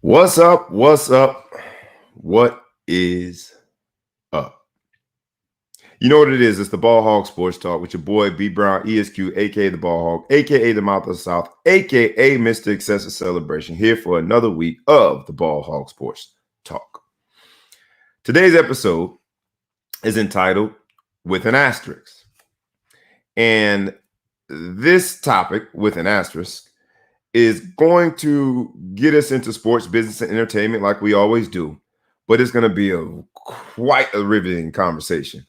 What's up? What's up? What is up? You know what it is? It's the Ball Hog Sports Talk with your boy B Brown, ESQ, aka the Ball Hog, aka the Mouth of the South, aka Mr. Excessive Celebration, here for another week of the Ball Hog Sports Talk. Today's episode is entitled With an Asterisk. And this topic, with an asterisk, is going to get us into sports, business, and entertainment like we always do, but it's going to be quite a riveting conversation.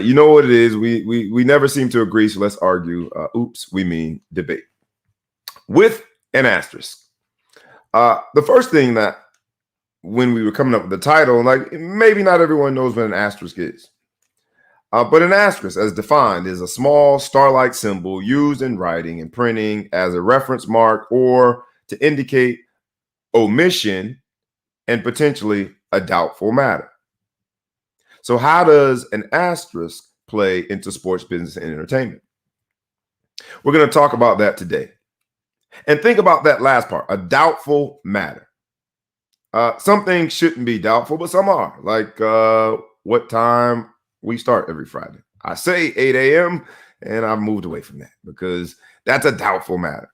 You know what it is. We never seem to agree, so let's argue. We mean debate. With an asterisk. The first thing that when we were coming up with the title, like maybe not everyone knows what an asterisk is. But an asterisk, as defined, is a small star-like symbol used in writing and printing as a reference mark or to indicate omission and potentially a doubtful matter. So how does an asterisk play into sports, business, and entertainment? We're going to talk about that today. And think about that last part, a doubtful matter. Some things shouldn't be doubtful, but some are, like what time we start every Friday. I say 8 a.m. and I've moved away from that because that's a doubtful matter.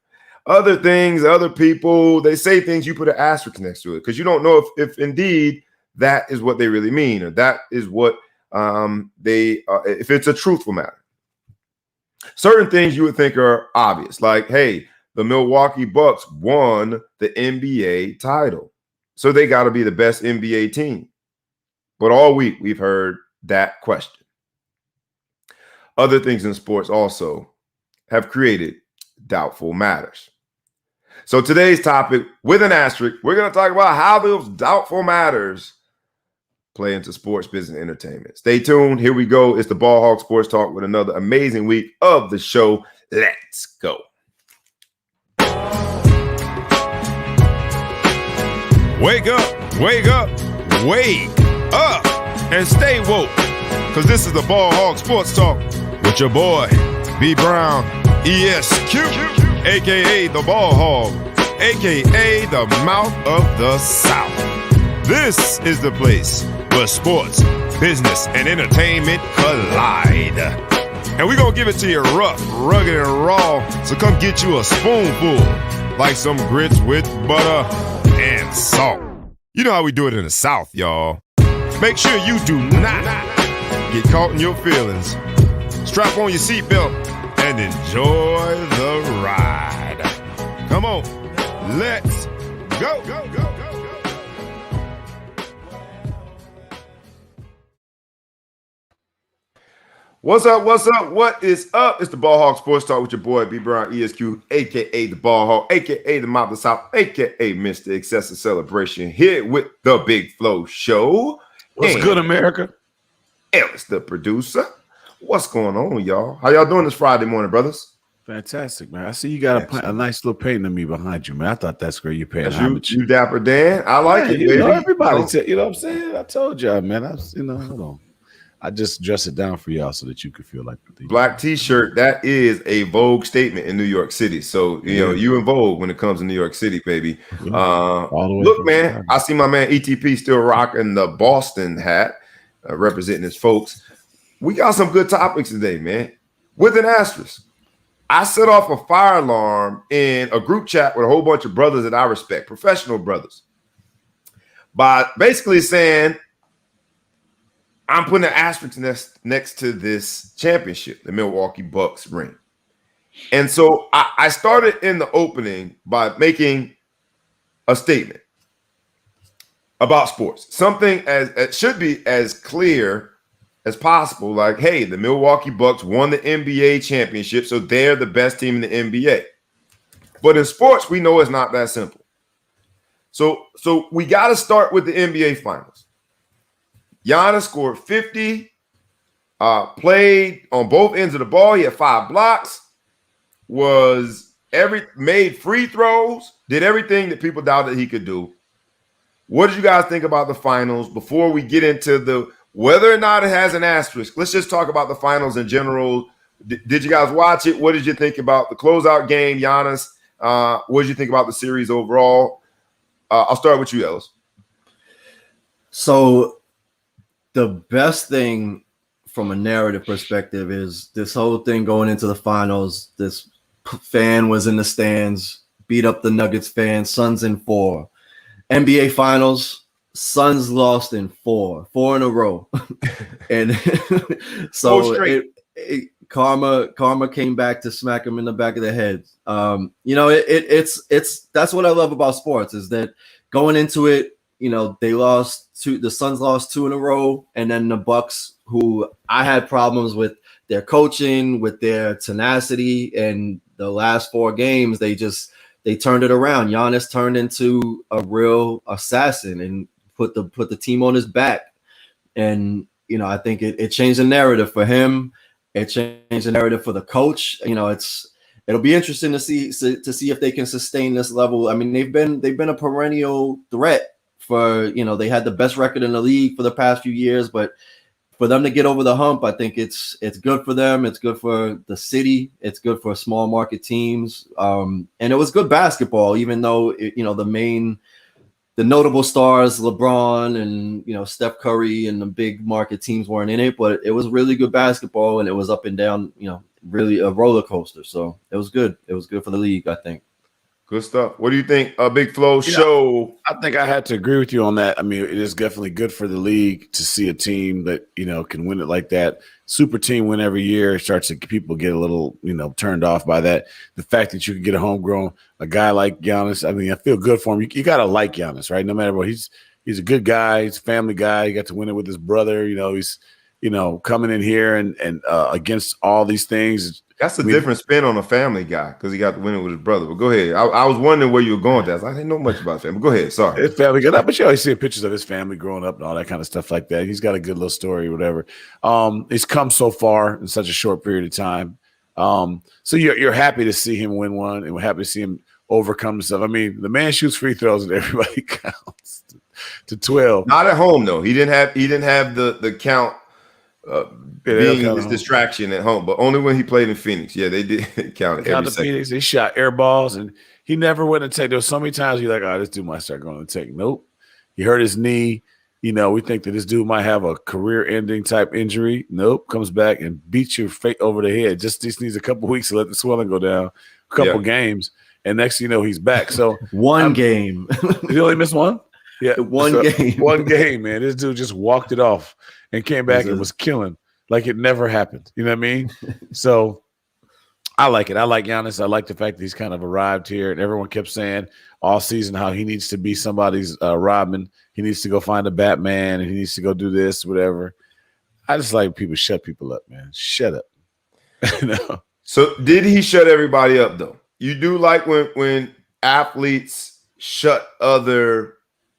Other things, other people, they say things, you put an asterisk next to it because you don't know if indeed that is what they really mean or that is what if it's a truthful matter. Certain things you would think are obvious, like, hey, the Milwaukee Bucks won the NBA title, so they got to be the best NBA team. But all week we've heard that question. Other things in sports also have created doubtful matters. So today's topic, with an asterisk, we're going to talk about how those doubtful matters play into sports, business, and entertainment. Stay tuned. Here we go. It's the Ball Hog Sports Talk with another amazing week of the show. Let's go. Wake up, wake up, wake up. And stay woke, because this is the Ball Hog Sports Talk with your boy, B Brown, ESQ, a.k.a. the Ball Hog, a.k.a. the Mouth of the South. This is the place where sports, business, and entertainment collide. And we're going to give it to you rough, rugged, and raw, so come get you a spoonful, like some grits with butter and salt. You know how we do it in the South, y'all. Make sure you do not get caught in your feelings. Strap on your seatbelt and enjoy the ride. Come on, let's go, go, go, go, go. What's up? What's up? What is up? It's the Ball Hog Sports Talk with your boy B Brown, ESQ, aka the Ball Hog, aka the Mouth of the South, aka Mr. Excessive Celebration, here with the Big Flow Show. What's good, America? Ellis, the producer. What's going on, y'all? How y'all doing this Friday morning, brothers? Fantastic, man. I see you got a nice little painting of me behind you, man. I thought that's great. You're paying homage. You Dapper Dan. I like it, baby. Everybody, you know what I'm saying? I told y'all, man. Hold on. I just dress it down for y'all so that you could feel like the black T-shirt. That is a Vogue statement in New York City. So you know you in Vogue when it comes to New York City, baby. Look, man, Chicago. I see my man ETP still rocking the Boston hat, representing his folks. We got some good topics today, man. With an asterisk, I set off a fire alarm in a group chat with a whole bunch of brothers that I respect, professional brothers, by basically saying, I'm putting an asterisk next to this championship, the Milwaukee Bucks ring. And so I started in the opening by making a statement about sports, something as it should be as clear as possible. Like, hey, the Milwaukee Bucks won the NBA championship, so they're the best team in the NBA. But in sports, we know it's not that simple. So we got to start with the NBA Finals. Giannis scored 50, played on both ends of the ball. He had 5 blocks, made free throws, did everything that people doubted he could do. What did you guys think about the finals before we get into whether or not it has an asterisk? Let's just talk about the finals in general. Did you guys watch it? What did you think about the closeout game, Giannis? What did you think about the series overall? I'll start with you, Ellis. So the best thing from a narrative perspective is this whole thing going into the finals. This fan was in the stands, beat up the Nuggets fan. Suns in 4. NBA Finals. Suns lost in 4 in a row, and so karma came back to smack him in the back of the head. It's that's what I love about sports is that going into it, the Suns lost 2 in a row, and then the Bucks, who I had problems with their coaching, with their tenacity, and the last 4 games they turned it around. Giannis turned into a real assassin and put the team on his back. And I think it changed the narrative for him. It changed the narrative for the coach. It'll be interesting to see if they can sustain this level. I mean, they've been a perennial threat for, they had the best record in the league for the past few years, but for them to get over the hump, I think it's good for them. It's good for the city. It's good for small market teams. And it was good basketball, even though the notable stars, LeBron and Steph Curry and the big market teams weren't in it, but it was really good basketball, and it was up and down, really a roller coaster. So it was good. It was good for the league, I think. Good stuff. What do you think, Big Flo show? I think I had to agree with you on that. I mean, it is definitely good for the league to see a team that, can win it like that. Super team win every year. People get a little, turned off by that. The fact that you can get a homegrown, a guy like Giannis, I mean, I feel good for him. You got to like Giannis, right? No matter what. He's a good guy. He's a family guy. He got to win it with his brother. He's, coming in here and against all these things. That's a different spin on a family guy because he got to win it with his brother. But go ahead. I was wondering where you were going with that. I didn't know much about family. Go ahead. Sorry. His family good, but you always see pictures of his family growing up and all that kind of stuff like that. He's got a good little story or whatever. He's come so far in such a short period of time. So you're happy to see him win one, and we're happy to see him overcome himself. I mean, the man shoots free throws and everybody counts to 12. Not at home though. He didn't have the count. Being his distraction at home, but only when he played in Phoenix. Yeah, they did count every second. Phoenix. They shot air balls, and he never went to take. There was so many times you're like, "Oh, this dude might start going to take." Nope, he hurt his knee. We think that this dude might have a career-ending type injury. Nope, comes back and beats you over the head. Just needs a couple weeks to let the swelling go down. A couple games, and next thing you know, he's back. So one game. Did he only miss one? Yeah, one game. One game, man. This dude just walked it off and came back and was killing like it never happened. You know what I mean? So I like it. I like Giannis. I like the fact that he's kind of arrived here, and everyone kept saying all season how he needs to be somebody's Robin. He needs to go find a Batman, and he needs to go do this, whatever. I just like people shut people up, man. Shut up. So did he shut everybody up though? You do like when athletes shut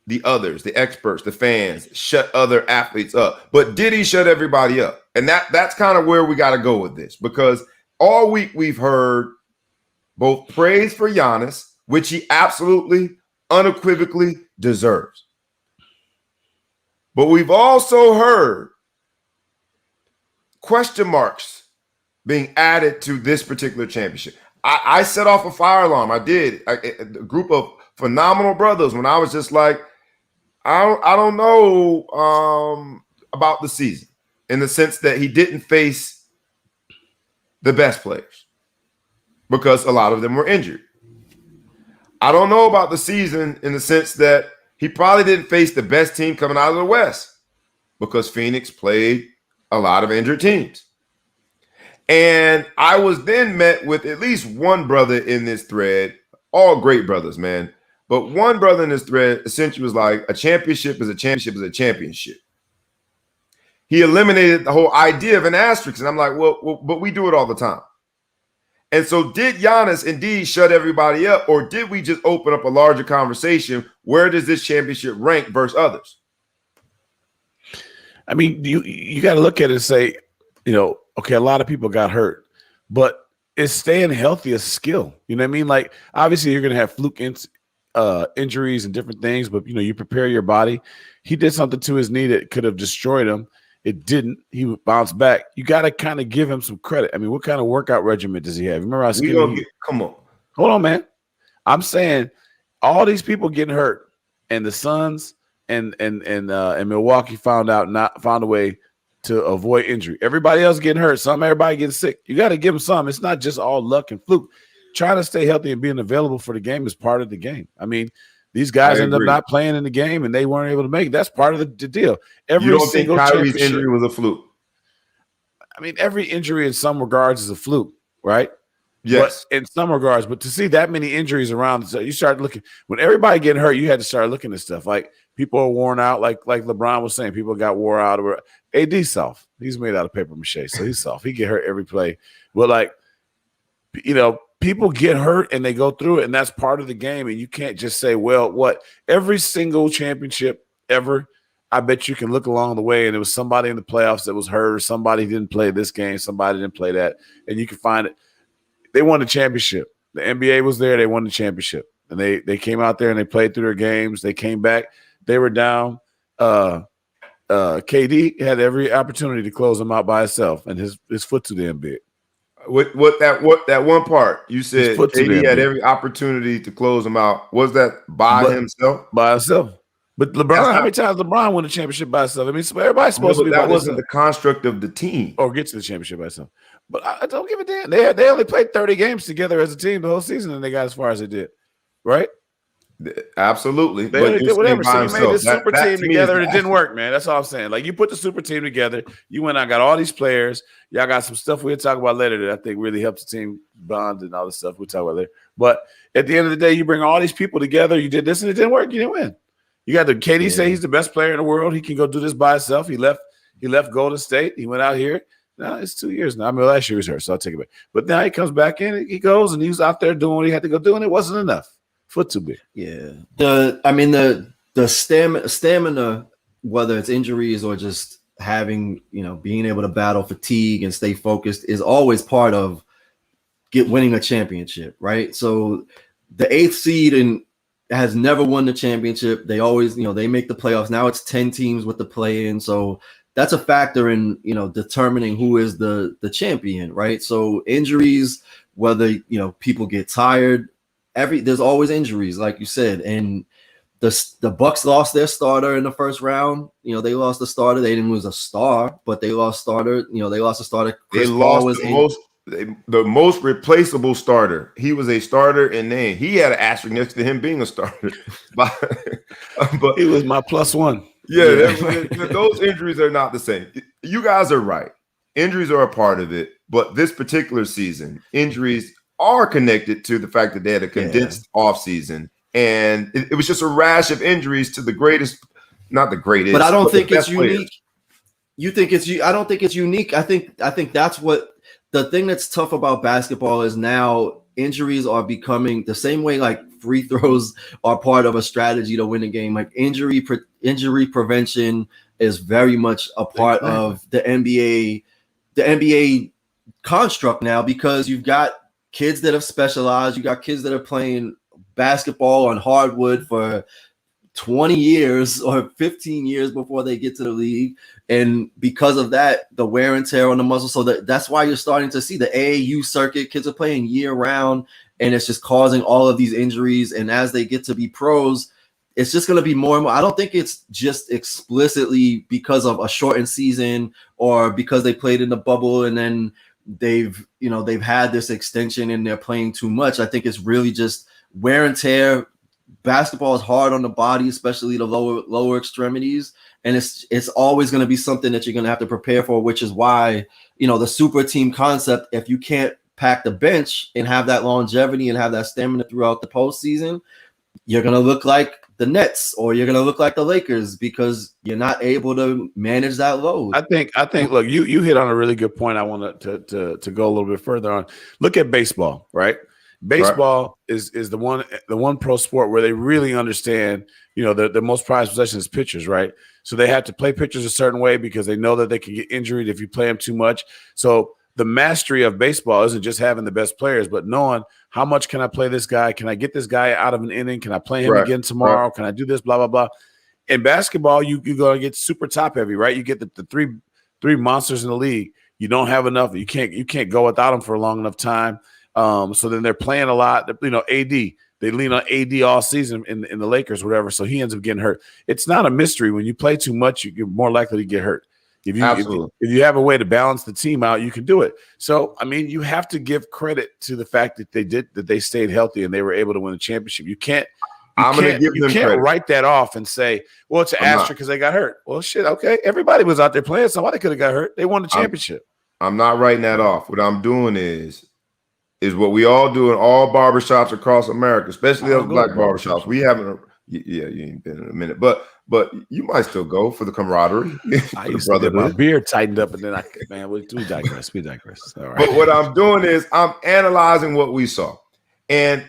the others, the experts, the fans, shut other athletes up. But did he shut everybody up? And that's kind of where we got to go with this, because all week we've heard both praise for Giannis, which he absolutely, unequivocally deserves. But we've also heard question marks being added to this particular championship. I set off a fire alarm. I did. A group of phenomenal brothers when I was just like, I don't know about the season, in the sense that he didn't face the best players because a lot of them were injured. I don't know about the season in the sense that he probably didn't face the best team coming out of the West because Phoenix played a lot of injured teams. And I was then met with at least one brother in this thread, all great brothers, man. But one brother in this thread essentially was like, a championship is a championship is a championship. He eliminated the whole idea of an asterisk. And I'm like, well, but we do it all the time. And so did Giannis indeed shut everybody up, or did we just open up a larger conversation? Where does this championship rank versus others? I mean, you got to look at it and say, okay, a lot of people got hurt, but is staying healthy a skill? You know what I mean? Like, obviously you're going to have fluke injuries and different things, but you prepare your body. He did something to his knee that could have destroyed him. It didn't. He would bounce back. You got to kind of give him some credit. I mean, what kind of workout regimen does he have? Remember how skinny come on. Hold on, man. I'm saying all these people getting hurt, and the Suns and Milwaukee found a way to avoid injury. Everybody else getting hurt, everybody getting sick. You got to give them some. It's not just all luck and fluke. Trying to stay healthy and being available for the game is part of the game. I mean, these guys end up not playing in the game and they weren't able to make it. That's part of the deal. You don't think Kyrie's injury was a fluke? I mean, every injury in some regards is a fluke, right? Yes. But in some regards, but to see that many injuries around, so you start looking when everybody getting hurt, you had to start looking at stuff like people are worn out, like LeBron was saying, people got wore out. Or AD soft. He's made out of paper mache, so he's soft. He get hurt every play. But people get hurt and they go through it, and that's part of the game. And you can't just say, well, what every single championship ever. I bet you can look along the way, and it was somebody in the playoffs that was hurt, or somebody didn't play this game, somebody didn't play that, and you can find it. They won the championship. The NBA was there. They won the championship, and they came out there and they played through their games. They came back. They were down. KD had every opportunity to close them out by himself, and his foot too damn big. What that one part you said KD had every opportunity to close them out. Was that by himself? By himself. But LeBron, how many times LeBron won the championship by himself? I mean, everybody's supposed to be. That wasn't the construct of the team, or get to the championship by himself. But I don't give a damn. They only played 30 games together as a team the whole season, and they got as far as they did, right? Absolutely. They only did whatever. So you made this super team together, and it didn't work, man. That's all I'm saying. Like, you put the super team together, you went out, got all these players. Y'all got some stuff we'll talk about later that I think really helps the team bond and all this stuff we'll talk about later. But at the end of the day, you bring all these people together. You did this, and it didn't work. You didn't win. You got KD say he's the best player in the world. He can go do this by himself. He left Golden State. He went out here. Now it's 2 years now. I mean, last year was hurt, so I'll take it back. But now he comes back in. He goes and he's out there doing what he had to go do, and it wasn't enough. Foot too big. Yeah. The stamina, whether it's injuries or just having, being able to battle fatigue and stay focused, is always part of winning a championship, right? So the 8th seed has never won the championship. They always, they make the playoffs. Now it's 10 teams with the play-in. So that's a factor in, determining who is the champion, right? So injuries, whether, people get tired, there's always injuries, like you said. And the Bucks lost their starter in the first round. They lost the starter. They didn't lose a star, but they lost starter. They lost a starter. They lost the most replaceable starter. He was a starter in name. He had an asterisk next to him being a starter. but he was my +1. Yeah, those injuries are not the same. You guys are right. Injuries are a part of it, but this particular season, injuries are connected to the fact that they had a condensed offseason. And it was just a rash of injuries to the greatest, not the greatest. But I don't think it's unique. You think it's I don't think it's unique. I think that's what the thing that's tough about basketball is now injuries are becoming the same way like free throws are part of a strategy to win a game. Like injury prevention is very much a part of the NBA construct now, because you've got kids that have specialized. You got kids that are playing basketball on hardwood for 20 years or 15 years before they get to the league. And because of that, the wear and tear on the muscle. So that's why you're starting to see the AAU circuit. Kids are playing year round, and it's just causing all of these injuries. And as they get to be pros, it's just going to be more and more. I don't think it's just explicitly because of a shortened season or because they played in the bubble and then they've had this extension and they're playing too much. I think it's really just wear and tear. Basketball is hard on the body, especially the lower extremities, and it's always going to be something that you're going to have to prepare for, which is why the super team concept, if you can't pack the bench and have that longevity and have that stamina throughout the postseason, you're going to look like the Nets or you're going to look like the Lakers because you're not able to manage that load. I think look, you hit on a really good point. I want to go a little bit further on. Look at baseball, right? Baseball is the one pro sport where they really understand, the most prized possession is pitchers, right? So they have to play pitchers a certain way because they know that they can get injured if you play them too much. So the mastery of baseball isn't just having the best players, but knowing how much can I play this guy? Can I get this guy out of an inning? Can I play him again tomorrow? Can I do this? Blah, blah, blah. In basketball, you're going to get super top heavy, right? You get the three monsters in the league. You don't have enough. You can't go without them for a long enough time. So then they're playing a lot. AD they lean on AD all season in the Lakers, whatever. So he ends up getting hurt. It's not a mystery. When you play too much, you're more likely to get hurt. If you have a way to balance the team out, you can do it. So, I mean, you have to give credit to the fact that they stayed healthy and they were able to win a championship. You can't write that off and say, well, it's an asterisk because they got hurt. Well, shit, okay. Everybody was out there playing. Somebody could have got hurt. They won the championship. I'm not writing that off. What I'm doing is what we all do in all barbershops across America, especially those black barbershops. We haven't, you ain't been in a minute, but you might still go for the camaraderie. I used to get my beard tightened up, and then we digress. We digress. All right. But what I'm doing is I'm analyzing what we saw, and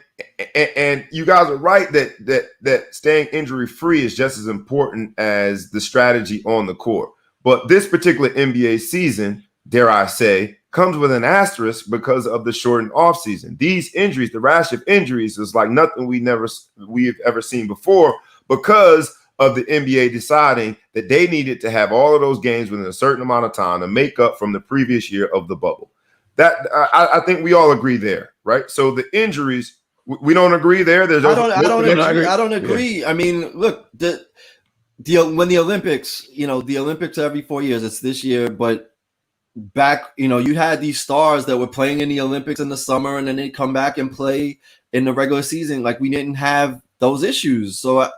you guys are right that staying injury free is just as important as the strategy on the court. But this particular NBA season, dare I say, comes with an asterisk because of the shortened offseason. These injuries, the rash of injuries, is like nothing we've ever seen before because of the NBA deciding that they needed to have all of those games within a certain amount of time to make up from the previous year of the bubble. That I think we all agree there, right? So the injuries, we don't agree there. I don't agree. Yeah. I mean, look, when the Olympics, the Olympics are every 4 years. It's this year, but back, you had these stars that were playing in the Olympics in the summer, and then they come back and play in the regular season. Like, we didn't have those issues, so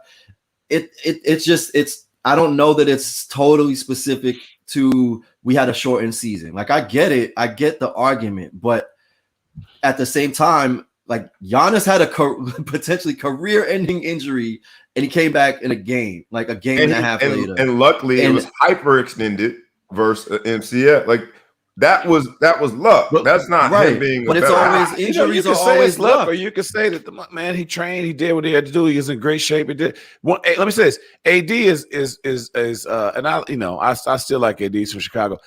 it's I don't know that it's totally specific to we had a shortened season. Like, I get it, I get the argument, but at the same time, like, Giannis had a potentially career-ending injury, and he came back in a game and a half later. And luckily, it was hyperextended versus MCL. Like, that was luck. That's not him being. But it's always injuries are always luck. Or you could say that the man, he trained, he did what he had to do. He is in great shape. He did. Let me say this: AD is and I still like AD from Chicago.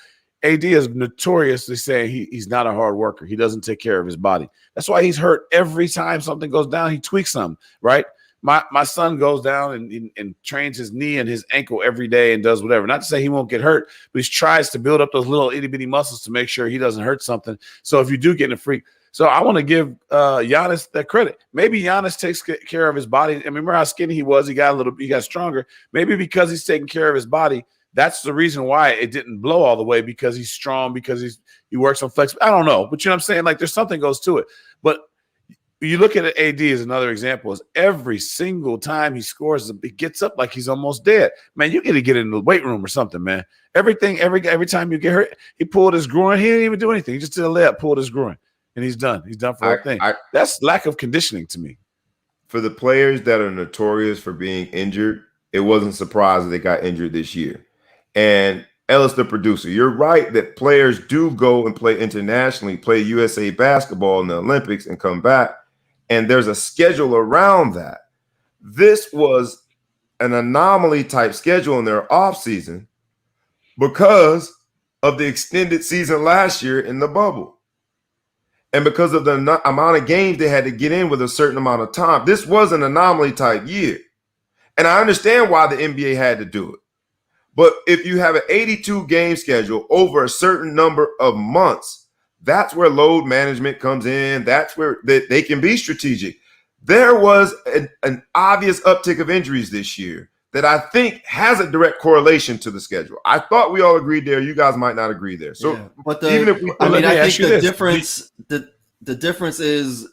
AD is notoriously saying he's not a hard worker. He doesn't take care of his body. That's why he's hurt every time something goes down. He tweaks something, right? My son goes down and trains his knee and his ankle every day and does whatever. Not to say he won't get hurt, but he tries to build up those little itty bitty muscles to make sure he doesn't hurt something. So if you do get in a freak, so I want to give Giannis that credit. Maybe Giannis takes care of his body. I mean, remember how skinny he was? He got stronger. Maybe because he's taking care of his body, that's the reason why it didn't blow all the way, because he's strong, because he works on flex. I don't know, but you know what I'm saying? Like, there's something goes to it. But you look at AD as another example. Is every single time he scores, he gets up like he's almost dead. Man, you got to get in the weight room or something, man. Every time you get hurt, he pulled his groin. He didn't even do anything. He just did a layup, pulled his groin, and he's done. He's done for a thing. That's lack of conditioning to me. For the players that are notorious for being injured, it wasn't surprising they got injured this year. And Ellis, the producer, you're right that players do go and play internationally, play USA basketball in the Olympics and come back. And there's a schedule around that. This was an anomaly type schedule in their offseason because of the extended season last year in the bubble. And because of the amount of games they had to get in with a certain amount of time. This was an anomaly type year. And I understand why the NBA had to do it. But if you have an 82 game schedule over a certain number of months, that's where load management comes in. That's where they can be strategic. There was an obvious uptick of injuries this year that I think has a direct correlation to the schedule. I thought we all agreed there. You guys might not agree there. So, yeah, but even if I think the difference is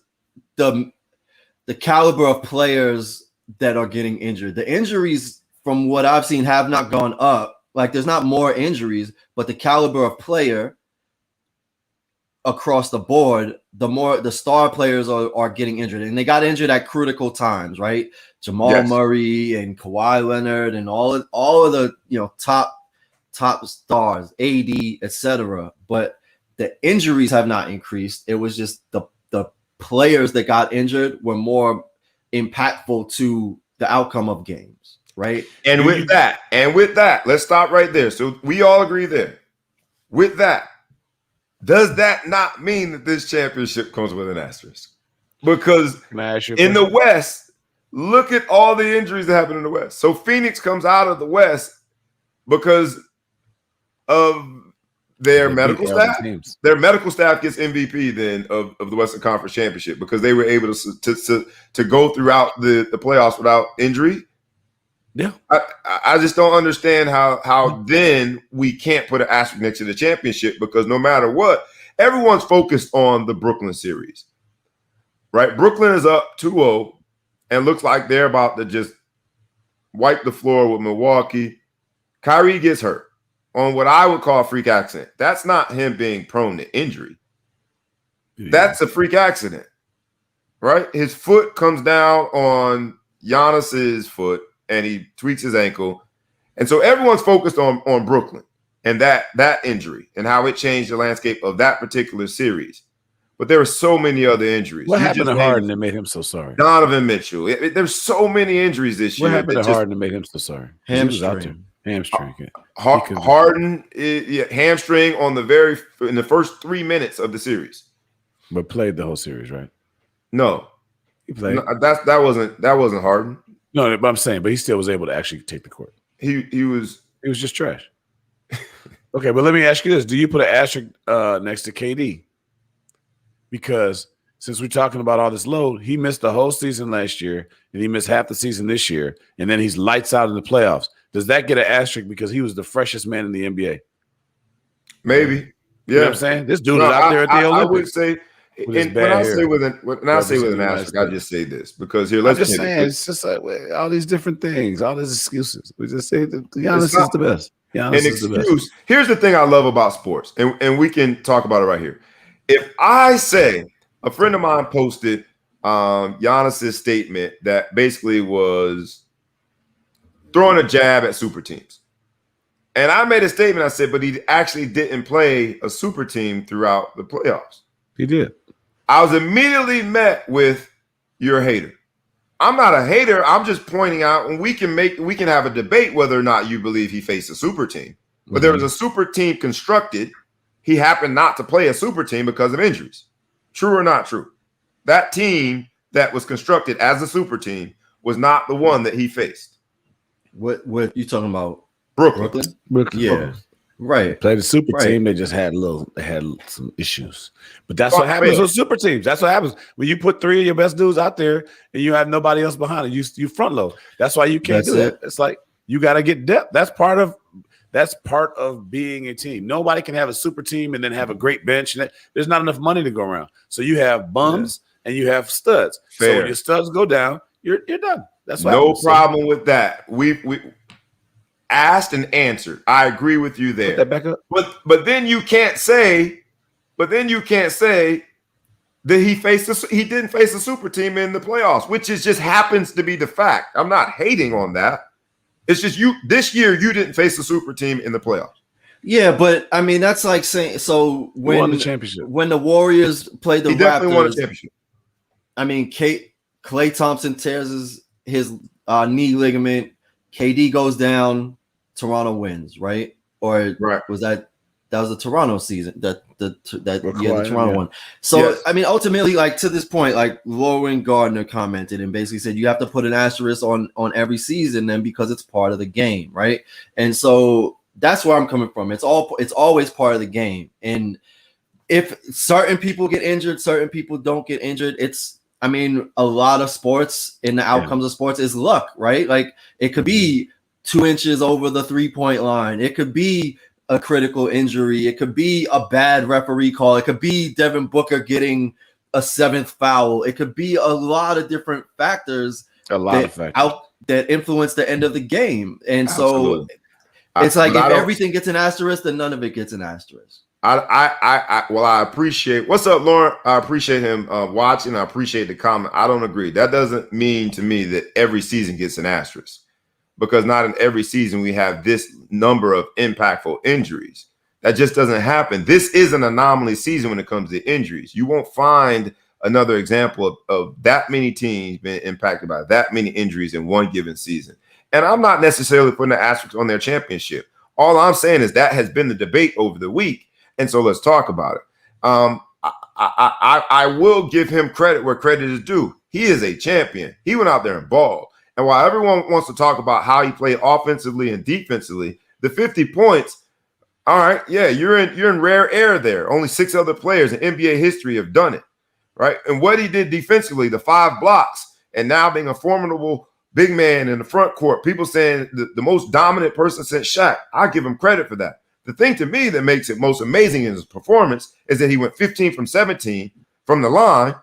the caliber of players that are getting injured. The injuries, from what I've seen, have not gone up. Like, there's not more injuries, but the caliber of player across the board, the star players are getting injured, and they got injured at critical times, right? Jamal Murray and Kawhi Leonard and all of the top stars, AD, etc. But the injuries have not increased. It was just the players that got injured were more impactful to the outcome of games, right? And with that, let's stop right there. So we all agree there. With that, does that not mean that this championship comes with an asterisk? Because in the West, look at all the injuries that happen in the West. So Phoenix comes out of the West because of their They medical beat other staff. teams. Their medical staff gets MVP then of the Western Conference Championship because they were able to go throughout the playoffs without injury. Yeah. I just don't understand how then we can't put an asterisk next to the championship because no matter what, everyone's focused on the Brooklyn series, right? Brooklyn is up 2-0 and looks like they're about to just wipe the floor with Milwaukee. Kyrie gets hurt on what I would call a freak accident. That's not him being prone to injury. Yeah. That's a freak accident, right? His foot comes down on Giannis's foot and he tweaks his ankle. And so everyone's focused on Brooklyn and that injury and how it changed the landscape of that particular series. But there were so many other injuries. What happened to Harden that made him so sorry? Donovan Mitchell. There's so many injuries this year. What happened to Harden that made him so sorry? Hamstring. Hamstring. Harden, hamstring in the first 3 minutes of the series. But played the whole series, right? No, he played. No, that wasn't Harden. No, but I'm saying, but he still was able to actually take the court. He was just trash. Okay, but let me ask you this: do you put an asterisk next to KD? Because since we're talking about all this load, he missed the whole season last year, and he missed half the season this year, and then he's lights out in the playoffs. Does that get an asterisk because he was the freshest man in the NBA? Maybe. Yeah. You know what I'm saying? This dude is out there at the Olympics. I would say, when I say with an asterisk, I just say this because here, let's just say it's just like all these different things, all these excuses. We just say that Giannis is the best. Giannis is the best. Here's the thing I love about sports, and we can talk about it right here. If I say a friend of mine posted Giannis's statement that basically was throwing a jab at super teams. And I made a statement. I said, but he actually didn't play a super team throughout the playoffs. He did. I was immediately met with, you're a hater. I'm not a hater. I'm just pointing out, and we can have a debate whether or not you believe he faced a super team. But there was a super team constructed. He happened not to play a super team because of injuries. True or not true? That team that was constructed as a super team was not the one that he faced. What you talking about? Brooklyn. Yeah. Right. Played a super team. They just had some issues. But that's what happens with super teams. That's what happens when you put 3 of your best dudes out there and you have nobody else behind it. You front load. That's why you can't do it. It's like you got to get depth. That's part of being a team. Nobody can have a super team and then have a great bench. And there's not enough money to go around. So you have bums and you have studs. Fair. So when your studs go down, you're done. That's what no problem with that. We asked and answered. I agree with you there. Put that back up. But then you can't say that he didn't face a super team in the playoffs, which just happens to be the fact. I'm not hating on that. It's just this year you didn't face a super team in the playoffs. Yeah, but I mean that's like saying so when won the championship. When the Warriors played the he definitely Raptors, won a championship. I mean, Klay Thompson tears his knee ligament. KD goes down. Toronto wins, right? Or was that was the Toronto season? The Toronto one. So yes. I mean, ultimately, like to this point, like Lauren Gardner commented and basically said you have to put an asterisk on every season, then because it's part of the game, right? And so that's where I'm coming from. It's always part of the game, and if certain people get injured, certain people don't get injured. I mean, a lot of sports and the outcomes of sports is luck, right? Like it could be 2 inches over the 3-point line. It could be a critical injury. It could be a bad referee call. It could be Devin Booker getting a 7th foul. It could be a lot of different factors that influence the end of the game. And so it's like if everything gets an asterisk, then none of it gets an asterisk. I appreciate what's up, Lauren. I appreciate him watching. I appreciate the comment. I don't agree. That doesn't mean to me that every season gets an asterisk, because not in every season we have this number of impactful injuries. That just doesn't happen. This is an anomaly season when it comes to injuries. You won't find another example of that many teams being impacted by that many injuries in one given season. And I'm not necessarily putting an asterisk on their championship. All I'm saying is that has been the debate over the week. And so let's talk about it. I will give him credit where credit is due. He is a champion. He went out there and balled. And while everyone wants to talk about how he played offensively and defensively, the 50 points All right, yeah, you're in rare air there. Only 6 other players in NBA history have done it, right? And what he did defensively, the 5 blocks, and now being a formidable big man in the front court. People saying the most dominant person since Shaq. I give him credit for that. The thing to me that makes it most amazing in his performance is that he went 15 from 17 from the line,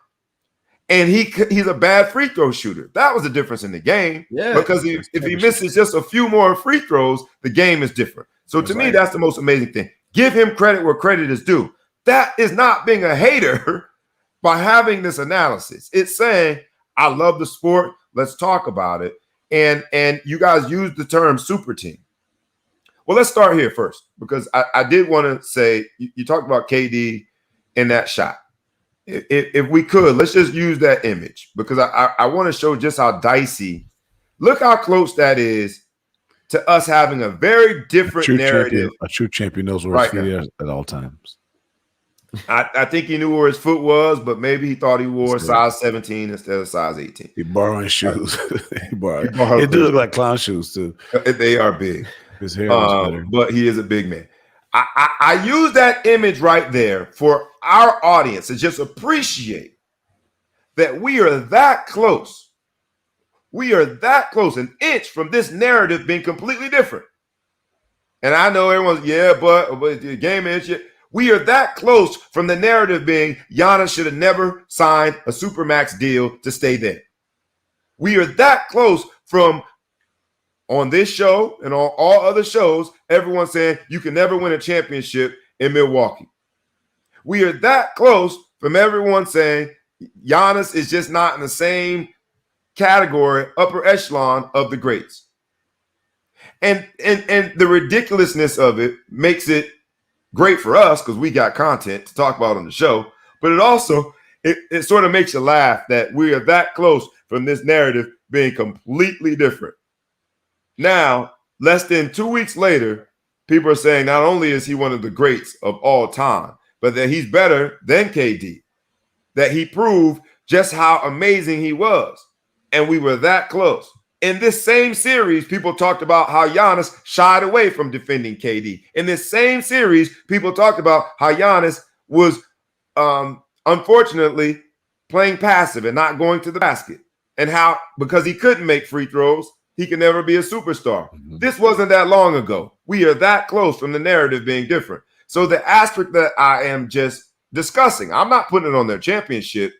and he's a bad free throw shooter. That was the difference in the game. Yeah, because if he misses just a few more free throws, the game is different. So to me, that's the most amazing thing. Give him credit where credit is due. That is not being a hater by having this analysis. It's saying, I love the sport. Let's talk about it. And you guys use the term super team. Well, let's start here first, because I did want to say, you talked about KD in that shot. If we could, let's just use that image, because I want to show just how dicey. Look how close that is to us having a very different narrative. A true champion knows where his feet is at all times. I think he knew where his foot was, but maybe he thought he wore size 17 instead of size 18. He borrowing shoes. He borrowed. It do look like clown shoes too. They are big. His hair was better. But he is a big man. I use that image right there for our audience to just appreciate that we are that close. We are that close, an inch from this narrative being completely different. And I know everyone's, but the game is, we are that close from the narrative being Giannis should have never signed a Supermax deal to stay there. We are that close from, on this show and on all other shows, everyone saying you can never win a championship in Milwaukee. We are that close from everyone saying Giannis is just not in the same category, upper echelon of the greats. And the ridiculousness of it makes it great for us because we got content to talk about on the show, but it also, it sort of makes you laugh that we are that close from this narrative being completely different. Now, less than 2 weeks later, people are saying not only is he one of the greats of all time, but that he's better than KD, that he proved just how amazing he was. And we were that close. In this same series, people talked about how Giannis shied away from defending KD. In this same series, people talked about how Giannis was, unfortunately, playing passive and not going to the basket. And how, because he couldn't make free throws, he can never be a superstar. Mm-hmm. This wasn't that long ago. We are that close from the narrative being different. So the asterisk that I am just discussing, I'm not putting it on their championship.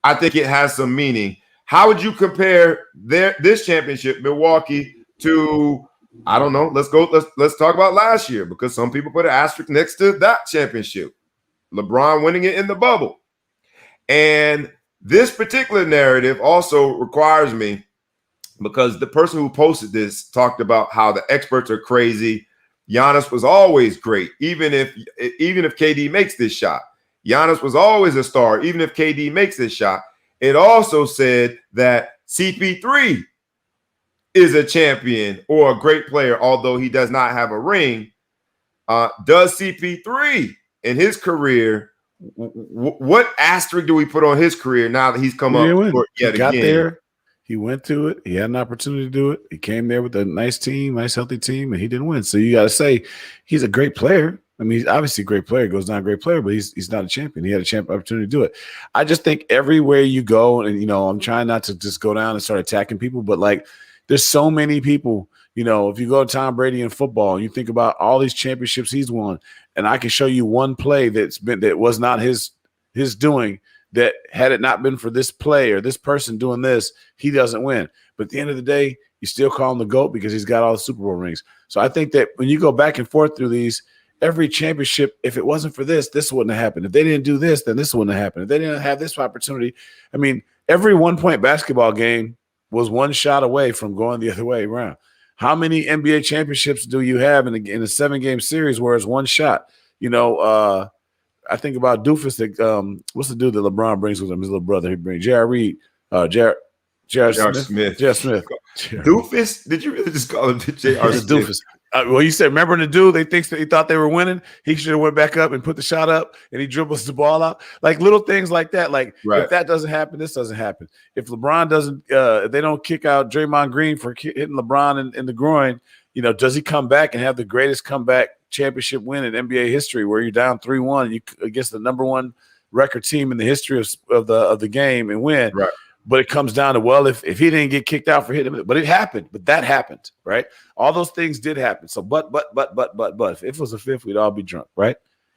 I think it has some meaning. How would you compare this championship, Milwaukee, to, I don't know, let's talk about last year, because some people put an asterisk next to that championship. LeBron winning it in the bubble. And this particular narrative also requires me, because the person who posted this talked about how the experts are crazy. Giannis was always great, even if KD makes this shot. Giannis was always a star, even if KD makes this shot. It also said that CP3 is a champion or a great player, although he does not have a ring. Does CP3 in his career, what asterisk do we put on his career now that he's come up yet again? There. He went to it. He had an opportunity to do it. He came there with a nice team, nice, healthy team, and he didn't win. So you got to say he's a great player. I mean, he's obviously a great player. Goes down a great player, but he's not a champion. He had a champion opportunity to do it. I just think everywhere you go, and, I'm trying not to just go down and start attacking people, but, like, there's so many people, if you go to Tom Brady in football and you think about all these championships he's won, and I can show you one play that was not his doing, that had it not been for this play or this person doing this, he doesn't win. But at the end of the day, you still call him the GOAT because he's got all the Super Bowl rings. So I think that when you go back and forth through these, every championship, if it wasn't for this wouldn't have happened. If they didn't do this, then this wouldn't have happened. If they didn't have this opportunity, I mean, every 1-point basketball game was one shot away from going the other way around. How many NBA championships do you have in a 7-game series where it's one shot? I think about Doofus. That what's the dude that LeBron brings with him? His little brother. He brings J.R. Reed, J.R. Smith. Doofus? Did you really just call him J.R. Smith? Doofus. Well, you said, remember the dude he thought they were winning? He should have went back up and put the shot up, and he dribbles the ball out. Like little things like that. Like if that doesn't happen, this doesn't happen. If LeBron doesn't, if they don't kick out Draymond Green for hitting LeBron in the groin, does he come back and have the greatest comeback championship win in NBA history, where you're down 3-1 against the number one record team in the history of the game and win? Right. But it comes down to, well, if he didn't get kicked out for hitting him, but it happened. But that happened, right? All those things did happen. So, but, if it was a fifth, we'd all be drunk, right?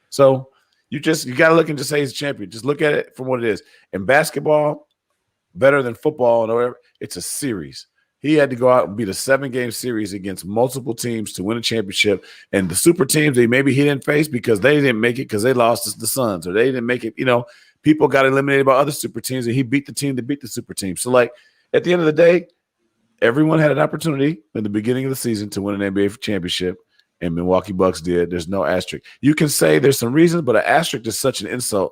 So you got to look and just say he's a champion. Just look at it from what it is. In basketball, better than football and whatever, it's a series. He had to go out and beat a 7-game series against multiple teams to win a championship. And the super teams maybe he didn't face because they didn't make it because they lost to the Suns, or they didn't make it, people got eliminated by other super teams, and he beat the team that beat the super team. So, like, at the end of the day, everyone had an opportunity in the beginning of the season to win an NBA championship, and Milwaukee Bucks did. There's no asterisk. You can say there's some reasons, but an asterisk is such an insult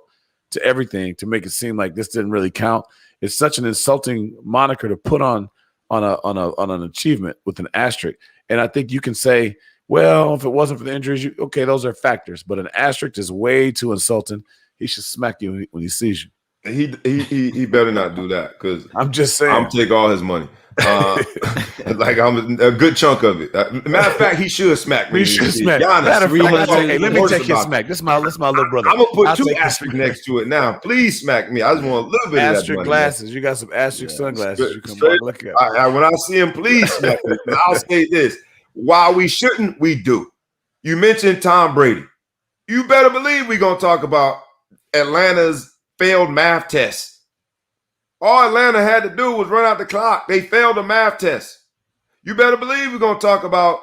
to everything to make it seem like this didn't really count. It's such an insulting moniker to put on an achievement with an asterisk. And I think you can say, well, if it wasn't for the injuries, okay, those are factors. But an asterisk is way too insulting. He should smack you when he sees you. He better not do that, because I'm just saying. I'm take all his money. Like I'm a good chunk of it. Matter of fact, he should smack me. He should smack. Okay, let me take his smack. This is my little brother. I'm gonna put 2 asterisks next to it now. Please smack me. I just want a little bit of that asterisk money. Glasses. You got some asterisk sunglasses. You come look at. When I see him, please smack me. And I'll say this: while we shouldn't, we do. You mentioned Tom Brady. You better believe we're gonna talk about Atlanta's failed math test. All Atlanta had to do was run out the clock. They failed the math test. You better believe we're going to talk about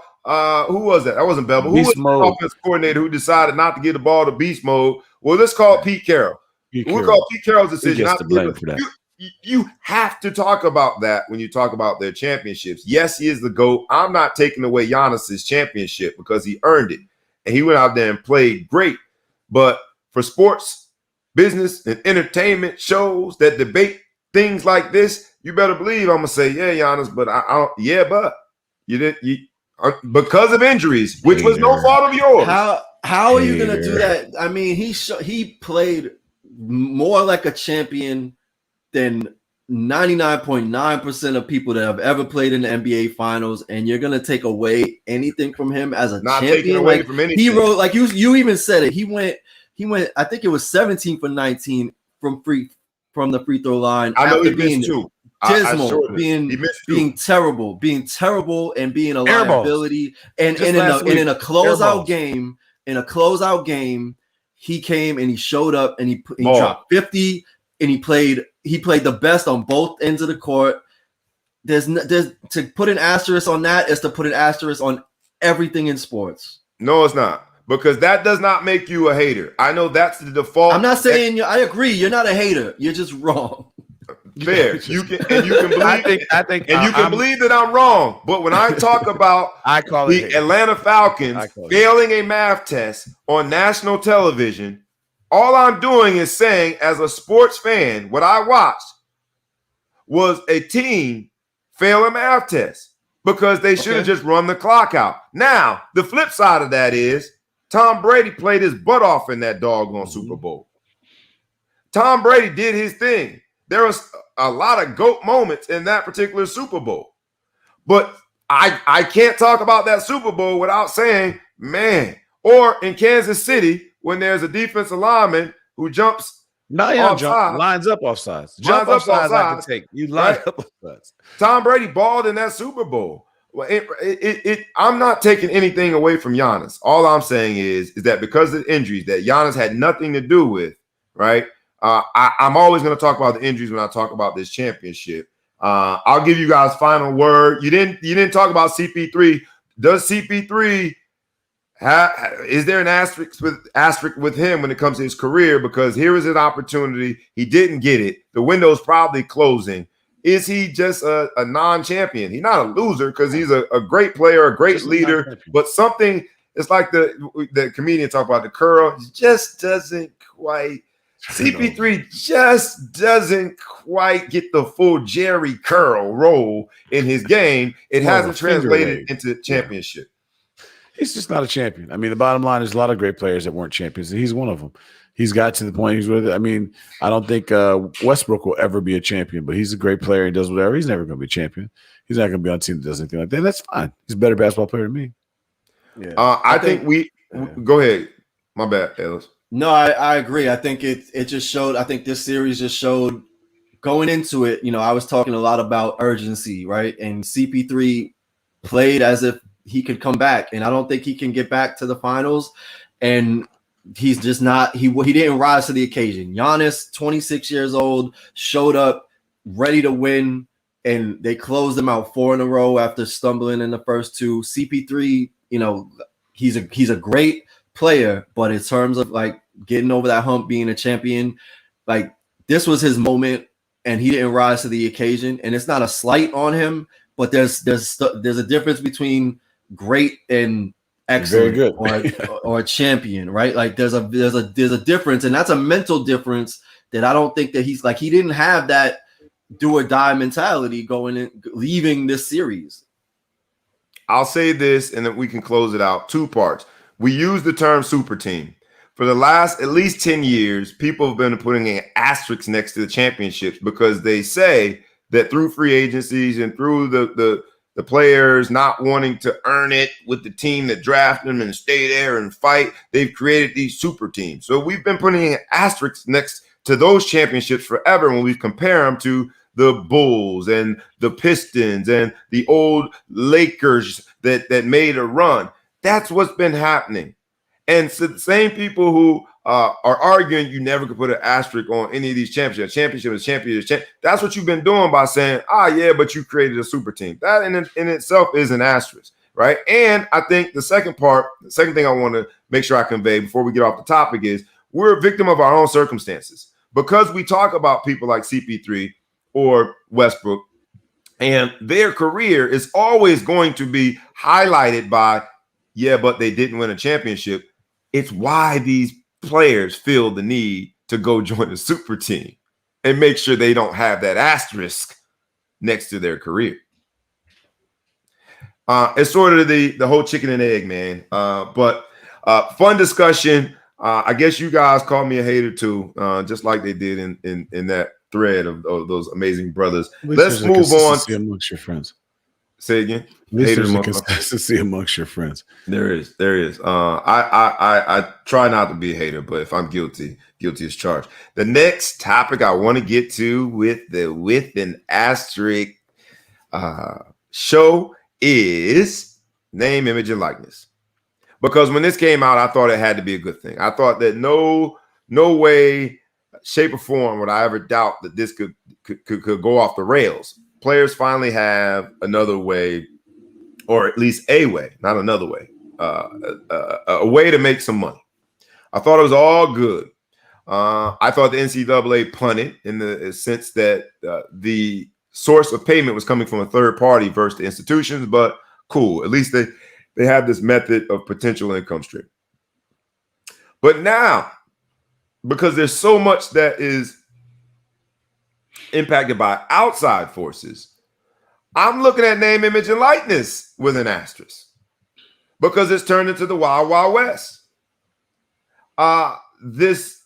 who was that? That wasn't Bevel. Who was the offense coordinator who decided not to give the ball to beast mode? Well, let's call Pete Carroll. We'll call Pete Carroll's decision. Not to blame for that. You have to talk about that when you talk about their championships. Yes, he is the GOAT. I'm not taking away Giannis's championship because he earned it. And he went out there and played great. But for sports, business, and entertainment shows that debate things like this, you better believe I'm gonna say, yeah, Giannis, but I don't. Yeah, but you didn't. Because of injuries, which was no fault of yours. How are you gonna do that? I mean, he played more like a champion than 99.9% of people that have ever played in the NBA Finals, and you're gonna take away anything from him as a not champion? Taking away from anything. He wrote, like you even said it. He went. I think it was 17 for 19 from the free throw line. I know he missed 2. Dismal, being terrible, and being a liability. And in a closeout game, he came and he showed up and he dropped 50 and he played the best on both ends of the court. There's to put an asterisk on that is to put an asterisk on everything in sports. No, it's not. Because that does not make you a hater. I know that's the default. I'm not saying I agree. You're not a hater. You're just wrong. Fair. You can believe. I think believe that I'm wrong. But when I talk about the Atlanta Falcons failing a math test on national television, all I'm doing is saying, as a sports fan, what I watched was a team fail a math test because they should have just run the clock out. Now, the flip side of that is, Tom Brady played his butt off in that doggone Super Bowl. Tom Brady did his thing. There was a lot of GOAT moments in that particular Super Bowl. But I can't talk about that Super Bowl without saying, man, or in Kansas City, when there's a defensive lineman who jumps lines up offsides. Jump offsides I can take. You line up offsides. Tom Brady balled in that Super Bowl. Well, I'm not taking anything away from Giannis. All I'm saying is that because of the injuries that Giannis had nothing to do with, right? I'm always going to talk about the injuries when I talk about this championship. I'll give you guys final word. You didn't talk about CP3. Does CP3 is there an asterisk with him when it comes to his career? Because here is an opportunity. He didn't get it. The window's probably closing. Is he just a non-champion? He's not a loser because he's a great player, a great leader, but something, it's like the comedian talk about the curl, just doesn't quite, CP3 just doesn't quite get the full Jerry curl role in his game. It hasn't translated into championship. He's just not a champion. I mean, the bottom line is a lot of great players that weren't champions, and he's one of them. He's got to the point he's with it. I mean, I don't think Westbrook will ever be a champion, but he's a great player. He does whatever. He's never going to be a champion. He's not going to be on a team that does anything like that. That's fine. He's a better basketball player than me. Yeah, I think go ahead. My bad, Ellis. No, I agree. I think it just showed. I think this series just showed going into it. You know, I was talking a lot about urgency, right? And CP3 played as if he could come back, and I don't think he can get back to the finals. And he's just not. He didn't rise to the occasion. Giannis, 26 years old, showed up ready to win, and they closed him out 4 in a row after stumbling in the first 2. CP3, you know, he's a great player, but in terms of like getting over that hump, being a champion, like this was his moment, and he didn't rise to the occasion. And it's not a slight on him, but there's a difference between great and excellent, very good, or a champion, right? Like there's a difference, and that's a mental difference that I don't think that he didn't have that do or die mentality leaving this series. I'll say this, and then we can close it out. 2 parts. We use the term super team. For the last at least 10 years, people have been putting an asterisk next to the championships because they say that through free agencies and through the players not wanting to earn it with the team that drafted them and stay there and fight, they've created these super teams. So we've been putting an asterisk next to those championships forever when we compare them to the Bulls and the Pistons and the old Lakers that made a run. That's what's been happening. And so the same people who are arguing you never could put an asterisk on any of these championships. That's what you've been doing by saying, yeah, but you created a super team. That in itself is an asterisk, right? And I think the second thing I want to make sure I convey before we get off the topic is we're a victim of our own circumstances. Because we talk about people like CP3 or Westbrook, and their career is always going to be highlighted by, yeah, but they didn't win a championship. It's why these players feel the need to go join a super team and make sure they don't have that asterisk next to their career. It's sort of the whole chicken and egg, man. But fun discussion. I guess you guys called me a hater too, just like they did in that thread of those amazing brothers. Let's move on. Amongst your friends. Say again. There's a consistency amongst your friends. There is. I try not to be a hater, but if I'm guilty as charged. The next topic I want to get to with an asterisk show is name, image, and likeness. Because when this came out, I thought it had to be a good thing. I thought that no way, shape, or form would I ever doubt that this could go off the rails. Players finally have another way, or at least a way, not another way, a way to make some money. I thought it was all good. I thought the NCAA punted in the sense that the source of payment was coming from a third party versus the institutions, but cool. At least they have this method of potential income stream. But now, because there's so much that is impacted by outside forces, I'm looking at name, image, and likeness with an asterisk because it's turned into the Wild Wild West. This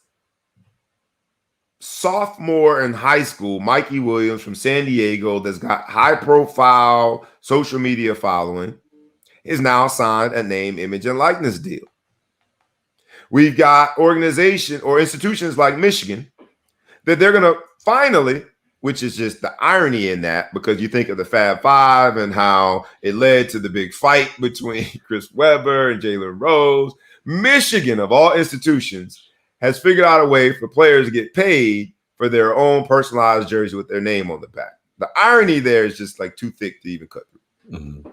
sophomore in high school, Mikey Williams from San Diego, that's got high-profile social media following, is now signed a name, image, and likeness deal. We've got organizations or institutions like Michigan that they're going to finally, which is just the irony in that, because you think of the Fab Five and how it led to the big fight between Chris Webber and Jalen Rose. Michigan, of all institutions, has figured out a way for players to get paid for their own personalized jersey with their name on the back. The irony there is just like too thick to even cut through. Mm-hmm.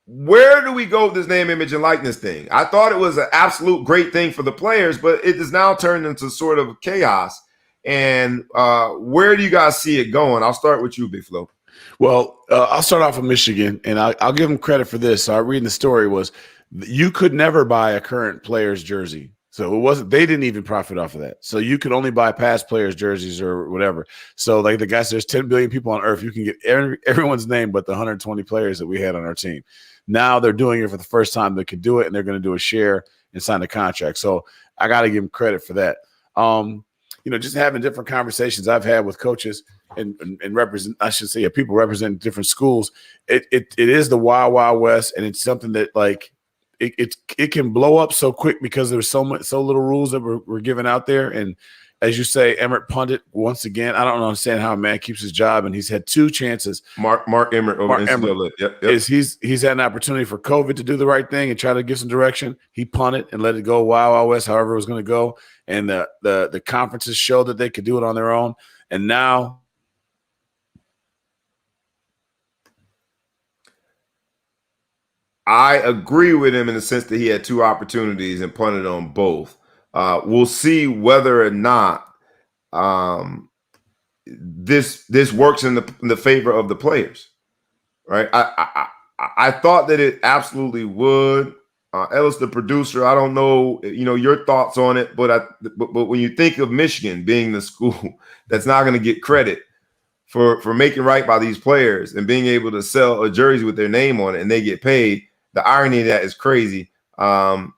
Where do we go with this name, image, and likeness thing? I thought it was an absolute great thing for the players, but it has now turned into sort of chaos. And where do you guys see it going? I'll start with you, Big Flo. Well, I'll start off with Michigan, and I'll give them credit for this. So I reading the story was you could never buy a current player's jersey So it wasn't, they didn't even profit off of that. So you could only buy past players' jerseys or whatever. So like the guy says, there's 10 billion people on earth. You can get everyone's name but the 120 players that we had on our team. Now they're doing it for the first time. They could do it, and they're going to do a share and sign a contract. So I got to give them credit for that. Just having different conversations I've had with coaches and represent, I should say, people representing different schools. It is the Wild Wild West, and it's something that like it can blow up so quick because there's so little rules that were given out there. And as you say, Emmert punted once again. I don't understand how a man keeps his job, and he's had 2 chances. Mark Emmert over NCAA. Yep. He's had an opportunity for COVID to do the right thing and try to give some direction. He punted and let it go Wild Wild West, however it was going to go. And the conferences showed that they could do it on their own. And now I agree with him in the sense that he had 2 opportunities and punted on both. We'll see whether or not this works in the favor of the players, right? I thought that it absolutely would. Ellis, the producer, I don't know, your thoughts on it, but when you think of Michigan being the school that's not going to get credit for making right by these players and being able to sell a jersey with their name on it and they get paid. The irony of that is crazy. Sorry,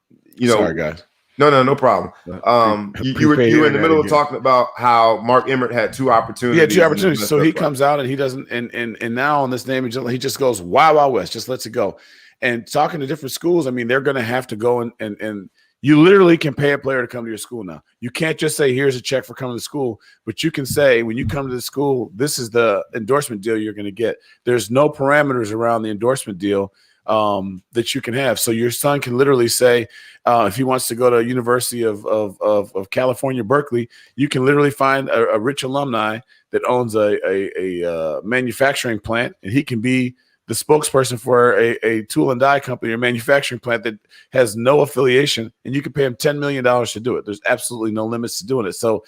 guys. No problem. You were in the middle of talking about how Mark Emmert had 2 opportunities. Yeah, 2 opportunities. So he comes out and he doesn't, and now on this name, he just goes Wild Wild West, just lets it go. And talking to different schools, I mean, they're going to have to go and you literally can pay a player to come to your school now. You can't just say, here's a check for coming to school, but you can say, when you come to the school, this is the endorsement deal you're going to get. There's no parameters around the endorsement deal that you can have. So your son can literally say, if he wants to go to University of California, Berkeley, you can literally find a rich alumni that owns a manufacturing plant, and he can be the spokesperson for a tool and die company or manufacturing plant that has no affiliation, and you can pay him $10 million to do it. There's absolutely no limits to doing it. So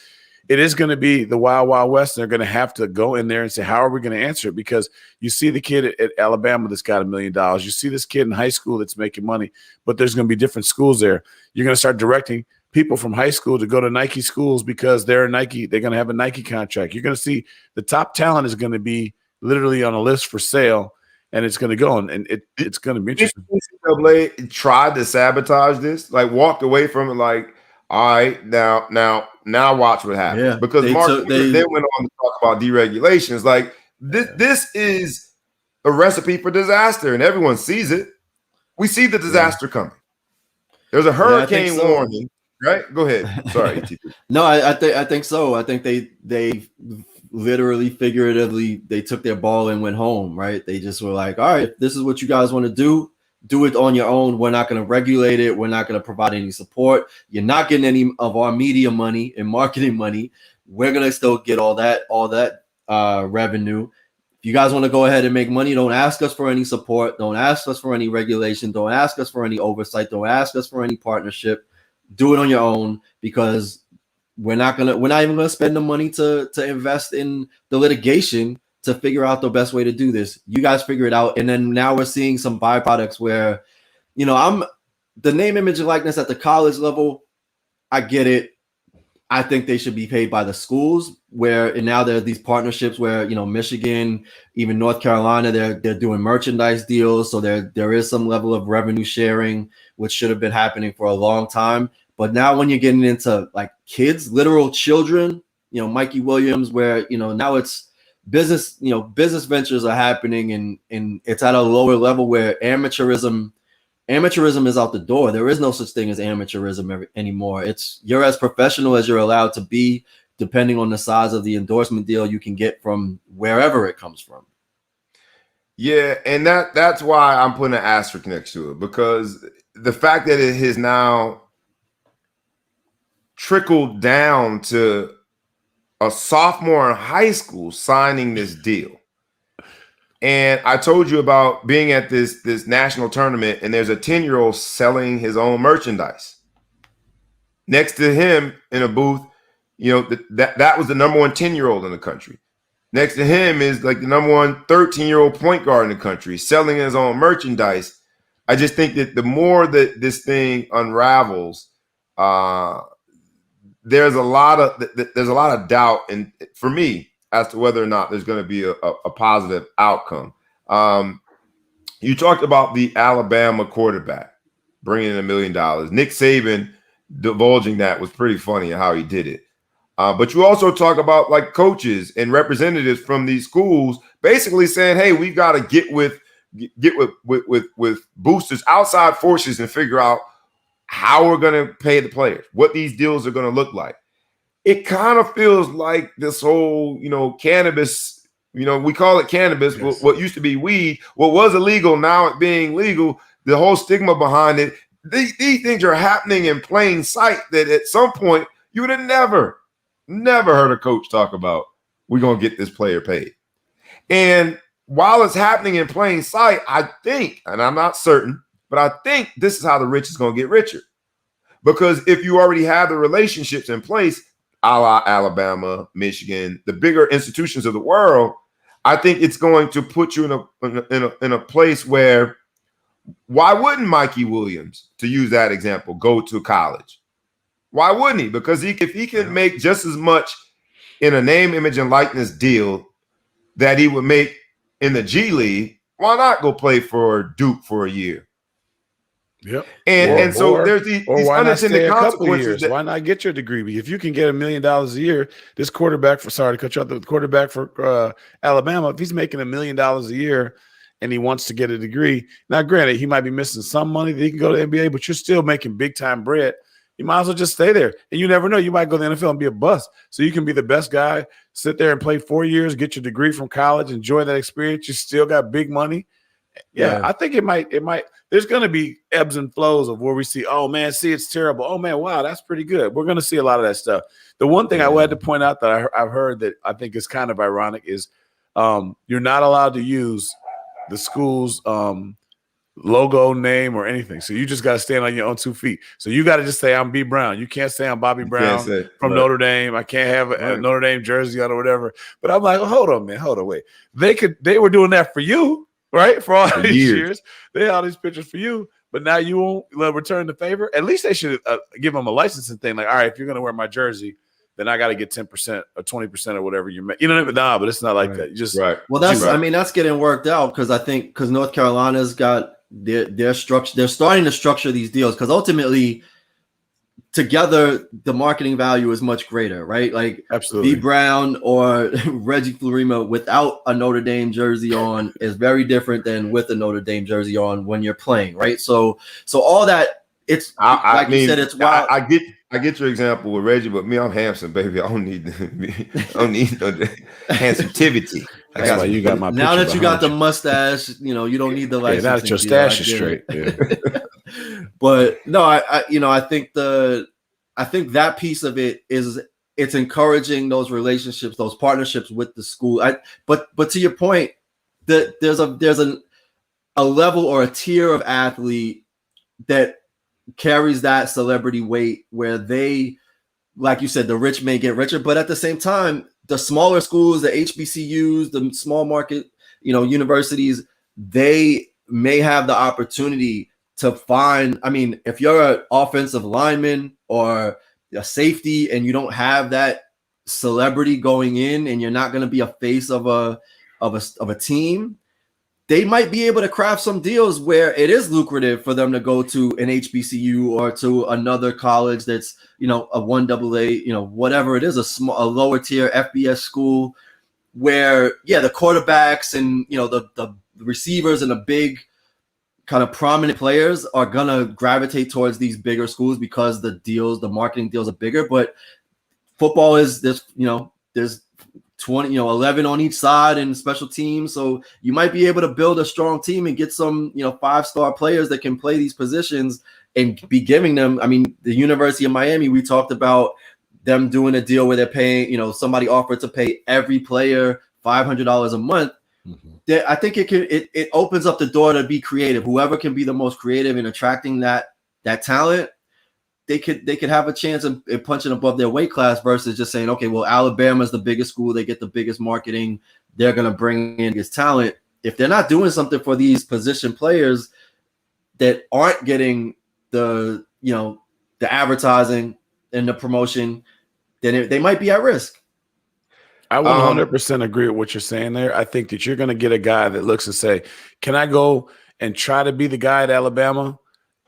it is going to be the Wild Wild West. They're going to have to go in there and say, how are we going to answer it? Because you see the kid at Alabama that's got $1 million. You see this kid in high school that's making money, but there's going to be different schools there. You're going to start directing people from high school to go to Nike schools because they're Nike. They're going to have a Nike contract. You're going to see the top talent is going to be literally on a list for sale, and it's going to go, and it's going to be interesting. NCAA tried to sabotage this, like walked away from it, like, all right, now watch what happens. Yeah, because they went on to talk about deregulations. Like this is a recipe for disaster, and everyone sees it. We see the disaster coming. There's a hurricane warning, right? Go ahead. Sorry. No, I think so. I think they literally, figuratively, they took their ball and went home, right? They just were like, all right, if this is what you guys want to do it on your own. We're not going to regulate it. We're not going to provide any support. You're not getting any of our media money and marketing money. We're going to still get all that revenue. If you guys want to go ahead and make money, don't ask us for any support. Don't ask us for any regulation. Don't ask us for any oversight. Don't ask us for any partnership. Do it on your own, because we're not even going to spend the money to invest in the litigation to figure out the best way to do this. You guys figure it out. And then now we're seeing some byproducts where, I'm the name, image, and likeness at the college level. I get it. I think they should be paid by the schools, and now there are these partnerships where, Michigan, even North Carolina, they're doing merchandise deals. So there is some level of revenue sharing, which should have been happening for a long time. But now when you're getting into like kids, literal children, Mikey Williams, where, now it's business ventures are happening, and it's at a lower level where amateurism is out the door. There is no such thing as amateurism anymore. It's you're as professional as you're allowed to be, depending on the size of the endorsement deal you can get from wherever it comes from. Yeah, and that's why I'm putting an asterisk next to it, because the fact that it has now trickled down to a sophomore in high school signing this deal. And I told you about being at this national tournament, and there's a 10-year-old selling his own merchandise. Next to him in a booth, that was the number 1 10-year-old in the country. Next to him is like the number 1 13-year-old point guard in the country selling his own merchandise. I just think that the more that this thing unravels, there's a lot of doubt for me as to whether or not there's going to be a positive outcome. You talked about the Alabama quarterback bringing in $1 million. Nick Saban divulging that was pretty funny how he did it. But you also talk about like coaches and representatives from these schools basically saying, "Hey, we've got to get with boosters, outside forces, and figure out how we're going to pay the players, what these deals are going to look like." It kind of feels like this whole, cannabis, we call it cannabis, Yes. what used to be weed, what was illegal, now it being legal, the whole stigma behind it. These things are happening in plain sight that at some point you would have never heard a coach talk about, we're going to get this player paid. And while it's happening in plain sight, I think, and I'm not certain, but I think this is how the rich is going to get richer. Because if you already have the relationships in place, a la Alabama, Michigan, the bigger institutions of the world, I think it's going to put you in a place where, why wouldn't Mikey Williams, to use that example, go to college? Why wouldn't he? Because if he can make just as much in a name, image, and likeness deal that he would make in the G League, why not go play for Duke for a year? Yep. And so there's these unintended consequences. Why not get your degree? If you can get $1 million a year, this quarterback sorry to cut you off, the quarterback for Alabama, if he's making $1 million a year and he wants to get a degree, now granted, he might be missing some money that he can go to the NBA, but you're still making big time bread. You might as well just stay there. And you never know. You might go to the NFL and be a bust. So you can be the best guy, sit there and play 4 years, get your degree from college, enjoy that experience. You still got big money. Yeah. I think it might. There's going to be ebbs and flows of where we see, oh, man, see, it's terrible. Oh, man, wow, that's pretty good. We're going to see a lot of that stuff. The one thing I wanted to point out that I've heard that I think is kind of ironic is you're not allowed to use the school's logo, name, or anything. So you just got to stand on your own 2 feet. So you got to just say, I'm B. Brown. You can't say I'm Bobby Brown from Notre Dame. I can't have a Notre Dame jersey on or whatever. But I'm like, hold on, man. Hold on, wait. They were doing that for you. Right, for all these years, they had all these pictures for you, but now you won't return the favor. At least they should give them a licensing thing. Like, all right, if you're going to wear my jersey, then I got to get 10% or 20% or whatever you make. You know what I mean? Nah, but it's not like that. You just Well, that's getting worked out because North Carolina's got their structure. They're starting to structure these deals because ultimately, together, the marketing value is much greater, right? Like absolutely, B. Brown or Reggie Florima without a Notre Dame jersey on is very different than with a Notre Dame jersey on when you're playing, right? So all that it's you said, it's wild. I get your example with Reggie, but me, I'm handsome, baby. I don't need no handsomtivity. That's why you got my now that you got the mustache, you don't need the license. Now that your stash is straight. Yeah. But no, I think that piece of it is it's encouraging those relationships, those partnerships with the school. But to your point, that there's a level or a tier of athlete that carries that celebrity weight where they, like you said, the rich may get richer, but at the same time, the smaller schools, the HBCUs, the small market, universities, they may have the opportunity to find, if you're an offensive lineman or a safety and you don't have that celebrity going in and you're not going to be a face of a team, they might be able to craft some deals where it is lucrative for them to go to an HBCU or to another college that's, a 1AA, whatever it is, a lower tier FBS school where, the quarterbacks and, the receivers and the big kind of prominent players are going to gravitate towards these bigger schools because the marketing deals are bigger. But football is there's 20, 11 on each side and special teams. So you might be able to build a strong team and get some, 5-star players that can play these positions and be giving them. The University of Miami, we talked about them doing a deal where they're paying, somebody offered to pay every player $500 a month. Mm-hmm. I think it opens up the door to be creative. Whoever can be the most creative in attracting that talent, they could have a chance of punching above their weight class versus just saying, okay, well, Alabama's the biggest school. They get the biggest marketing. They're going to bring in this talent. If they're not doing something for these position players that aren't getting the the advertising and the promotion, then they might be at risk. I 100% agree with what you're saying there. I think that you're going to get a guy that looks and say, can I go and try to be the guy at Alabama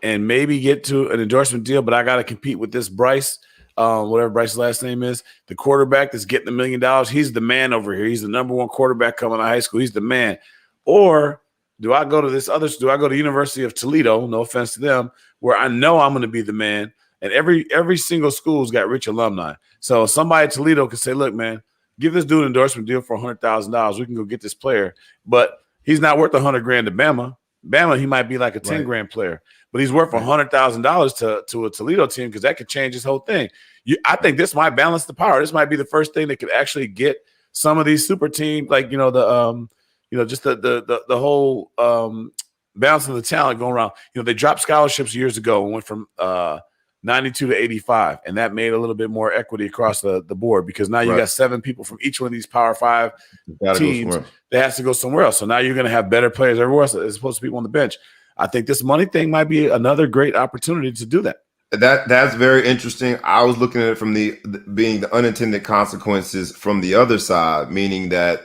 and maybe get to an endorsement deal, but I got to compete with this Bryce, whatever Bryce's last name is, the quarterback that's getting $1 million. He's the man over here. He's the number one quarterback coming out of high school. He's the man. Or do I go to do I go to University of Toledo, no offense to them, where I know I'm going to be the man, and every single school's got rich alumni. So somebody at Toledo can say, look, man, give this dude an endorsement deal for $100,000. We can go get this player, but he's not worth $100,000 to Bama. Bama, he might be like a $10,000 player, but he's worth $100,000 to a Toledo team because that could change his whole thing. I think this might balance the power. This might be the first thing that could actually get some of these super teams, like just the whole balance of the talent going around. They dropped scholarships years ago and went from 92 to 85, and that made a little bit more equity across the board because now you got 7 people from each one of these Power 5 teams that has to go somewhere else. So now you're going to have better players everywhere else as opposed to people on the bench. I think this money thing might be another great opportunity to do that. That's very interesting. I was looking at it from being the unintended consequences from the other side, meaning that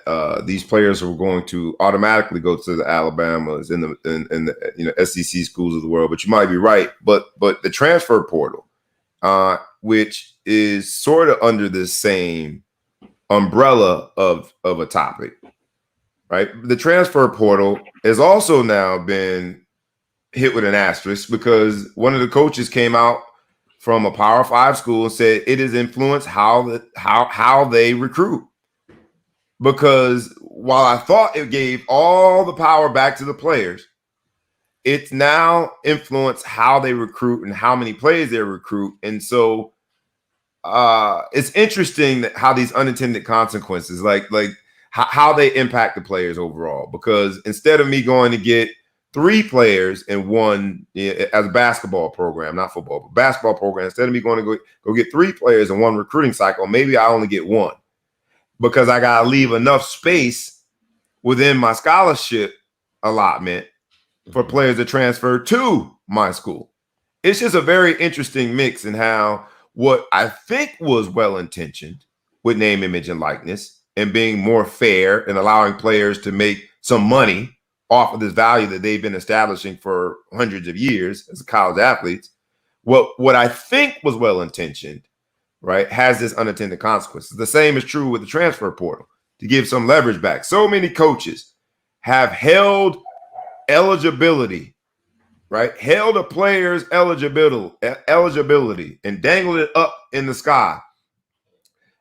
these players are going to automatically go to the Alabamas and the SEC schools of the world. But you might be right. But the transfer portal, which is sort of under this same umbrella of a topic, right? The transfer portal has also now been hit with an asterisk because one of the coaches came out from a Power 5 school and said it has influenced how they recruit. Because while I thought it gave all the power back to the players, it's now influenced how they recruit and how many players they recruit. And so it's interesting that how these unintended consequences, like how they impact the players overall. Because instead of me going to get 3 players in one as a basketball program, not football, but basketball program. Instead of me going to go get 3 players in one recruiting cycle, maybe I only get 1 because I got to leave enough space within my scholarship allotment for players to transfer to my school. It's just a very interesting mix in how what I think was well-intentioned with name, image, and likeness and being more fair and allowing players to make some money off of this value that they've been establishing for hundreds of years as college athletes. What I think was well-intentioned, right, has this unintended consequences. The same is true with the transfer portal to give some leverage back. So many coaches have held eligibility, right, held a player's eligibility and dangled it up in the sky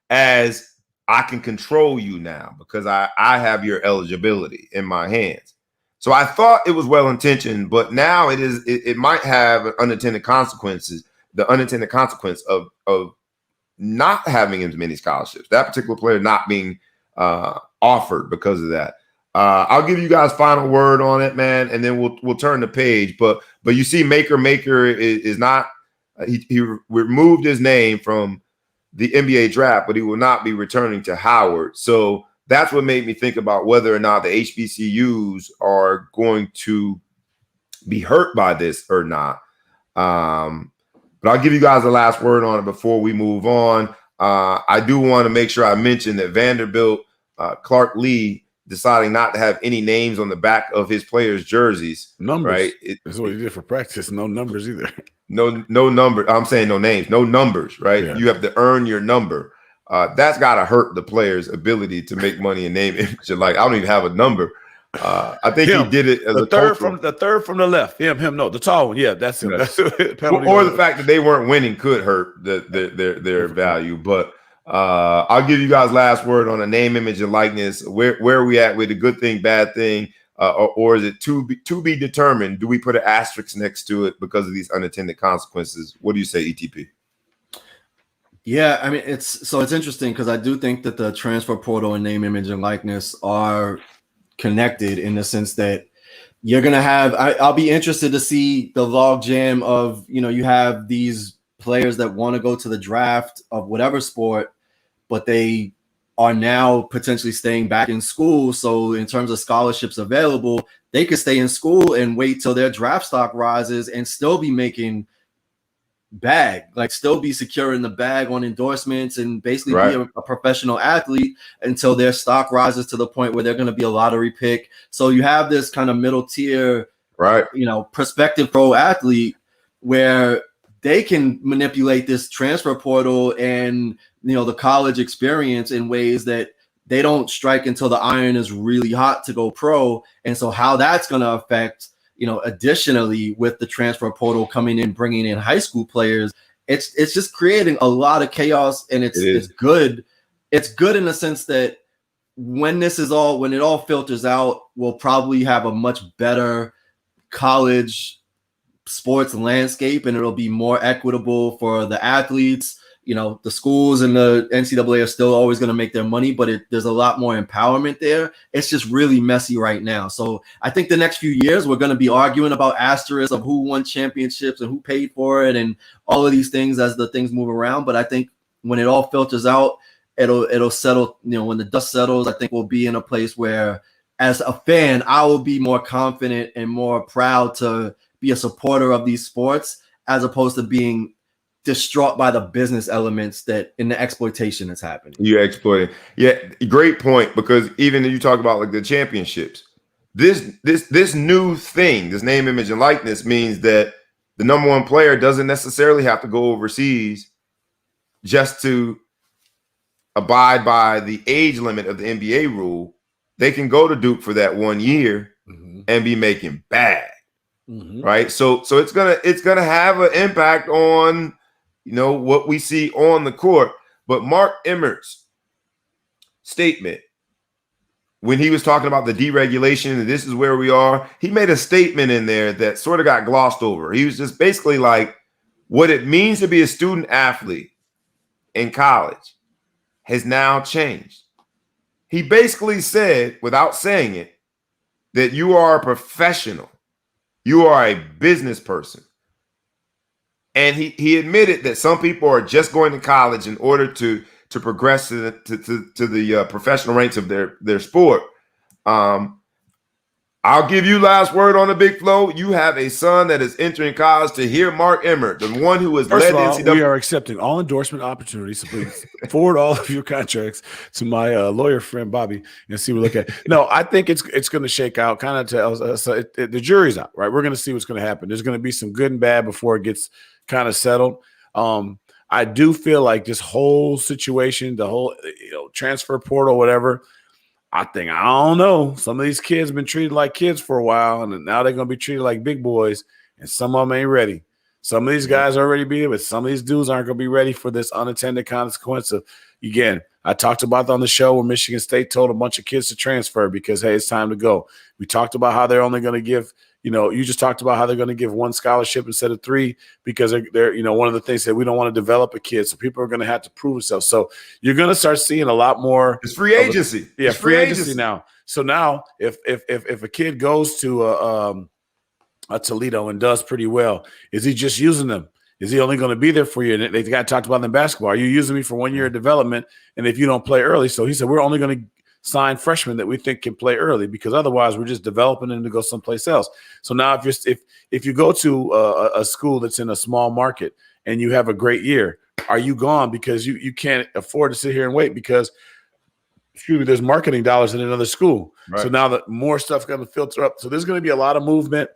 as I can control you now because I have your eligibility in my hands. So I thought it was well-intentioned, but now it might have unintended consequences, the unintended consequence of not having as many scholarships, that particular player not being offered because of that. I'll give you guys final word on it, man, and then we'll turn the page. But you see Maker is not he removed his name from the NBA draft, but he will not be returning to Howard. So that's what made me think about whether or not the HBCUs are going to be hurt by this or not. But I'll give you guys the last word on it before we move on. I do want to make sure I mention that Vanderbilt, Clark Lee, deciding not to have any names on the back of his players' jerseys. Numbers, right? That's what he did for practice. No numbers either. No number. I'm saying no names, no numbers, right? Yeah. You have to earn your number. That's got to hurt the player's ability to make money and name image. Like, I don't even have a number. I think he did it as the third from the left. Him. No, the tall one. Yeah, that's him. Yeah. That's or the fact that they weren't winning could hurt their value. But I'll give you guys last word on a name, image, and likeness. Where are we at with a good thing, bad thing, or is it to be determined? Do we put an asterisk next to it because of these unintended consequences? What do you say, ETP? Yeah, I mean, it's interesting because I do think that the transfer portal and name, image, and likeness are connected in the sense that you're going to have, I'll be interested to see the log jam of, you have these players that want to go to the draft of whatever sport, but they are now potentially staying back in school. So in terms of scholarships available, they could stay in school and wait till their draft stock rises and still be making bag, like still be secure in the bag on endorsements and basically Right. be a professional athlete until their stock rises to the point where they're going to be a lottery pick. So you have this kind of middle tier, Right. prospective pro athlete where they can manipulate this transfer portal and, the college experience in ways that they don't strike until the iron is really hot to go pro. And so how that's going to affect, additionally with the transfer portal coming in, bringing in high school players, it's just creating a lot of chaos. And it's good. It's good in the sense that when it all filters out, we'll probably have a much better college sports landscape, and it'll be more equitable for the athletes. The schools and the NCAA are still always going to make their money, but there's a lot more empowerment there. It's just really messy right now. So I think the next few years we're going to be arguing about asterisks of who won championships and who paid for it and all of these things as the things move around. But I think when it all filters out, it'll settle. When the dust settles, I think we'll be in a place where, as a fan, I will be more confident and more proud to be a supporter of these sports, as opposed to being distraught by the business elements that in the exploitation that's happening. You're exploiting. Yeah, great point. Because even you talk about like the championships, this new thing, this name, image, and likeness means that the number one player doesn't necessarily have to go overseas just to abide by the age limit of the NBA rule. They can go to Duke for that 1 year and be making bag. Right. So it's gonna have an impact on what we see on the court. But Mark Emmert's statement, when he was talking about the deregulation and this is where we are, he made a statement in there that sort of got glossed over. He was just basically like, what it means to be a student athlete in college has now changed. He basically said, without saying it, that you are a professional. You are a business person. And he admitted that some people are just going to college in order to progress to the professional ranks of their sport. I'll give you last word on the Big Flow. You have a son that is entering college. To hear Mark Emmert, the one who has First led of all, the NCAA. we are accepting all endorsement opportunities. So please forward all of your contracts to my lawyer friend Bobby and see what we look at. No, I think it's going to shake out. Kind of tells us the jury's out, right? We're going to see what's going to happen. There's going to be some good and bad before it gets kind of settled. I do feel like this whole situation, the whole transfer portal, whatever. I don't know. Some of these kids have been treated like kids for a while, and now they're going to be treated like big boys, and some of them ain't ready. Some of these guys already be, but some of these dudes aren't going to be ready for this unintended consequence of, again, I talked about on the show where Michigan State told a bunch of kids to transfer because, hey, it's time to go. We talked about how they're only going to give, you just talked about how they're going to give one scholarship instead of three because they're one of the things that we don't want to develop a kid. So people are going to have to prove themselves. So you're going to start seeing a lot more. It's free agency. It's free agency now. So now if a kid goes to a Toledo and does pretty well, is he just using them? Is he only going to be there for you? And they got talked about in basketball. Are you using me for 1 year of development? And if you don't play early, so he said, we're only going to sign freshmen that we think can play early because otherwise we're just developing them to go someplace else. So now if you go to a school that's in a small market and you have a great year, are you gone because you can't afford to sit here and wait because there's marketing dollars in another school. Right. So now that more stuff's going to filter up. So there's going to be a lot of movement.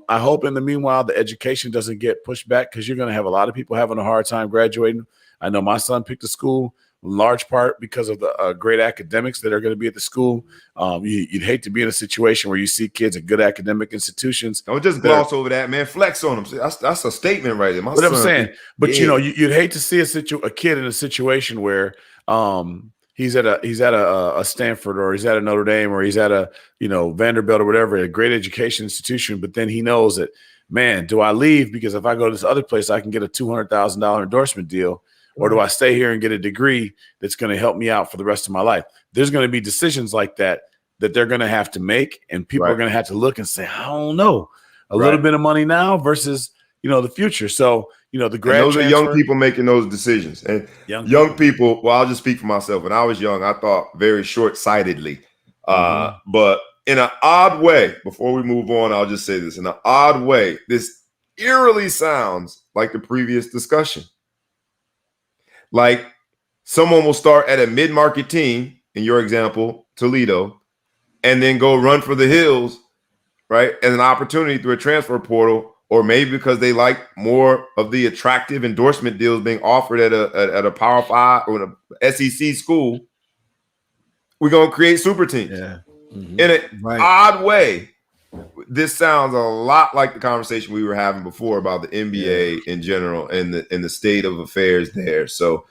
I hope in the meanwhile, the education doesn't get pushed back because you're going to have a lot of people having a hard time graduating. I know my son picked a school in large part because of the great academics that are going to be at the school. You'd hate to be in a situation where you see kids at good academic institutions. Don't just gloss over that, man. Flex on them. That's a statement right there. What I'm saying. But, you'd hate to see a kid in a situation where he's at a Stanford or he's at a Notre Dame or he's at a Vanderbilt or whatever, a great education institution, but then he knows that, man, do I leave because if I go to this other place I can get a $200,000 endorsement deal, or do I stay here and get a degree that's going to help me out for the rest of my life? There's going to be decisions like that they're going to have to make, and people are going to have to look and say, I don't know, a little bit of money now versus the future. So the grad those are young people making those decisions. And young people, well, I'll just speak for myself. When I was young, I thought very short-sightedly. But in an odd way, before we move on, I'll just say this. In an odd way, this eerily sounds like the previous discussion. Like someone will start at a mid-market team, in your example, Toledo, and then go run for the hills, right, as an opportunity through a transfer portal, or maybe because they like more of the attractive endorsement deals being offered at a Power 5 or an SEC school. We're going to create super teams. Yeah. In an odd way, this sounds a lot like the conversation we were having before about the NBA in general and the state of affairs there. So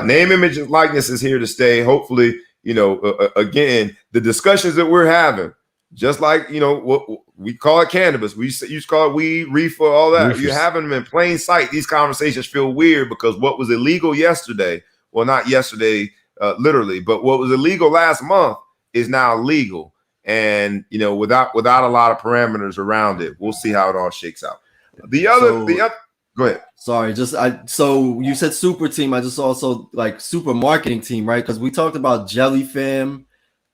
name, image, and likeness is here to stay. Hopefully, again, the discussions that we're having, just like, what we call it cannabis, we used to call it weed, reefer, all that. Reefers. You having them in plain sight. These conversations feel weird because what was illegal yesterday, well, not yesterday, literally, but what was illegal last month is now legal. And, without a lot of parameters around it. We'll see how it all shakes out. The other, go ahead. Sorry, so you said super team. I just also like super marketing team, right? Because we talked about Jelly Fam.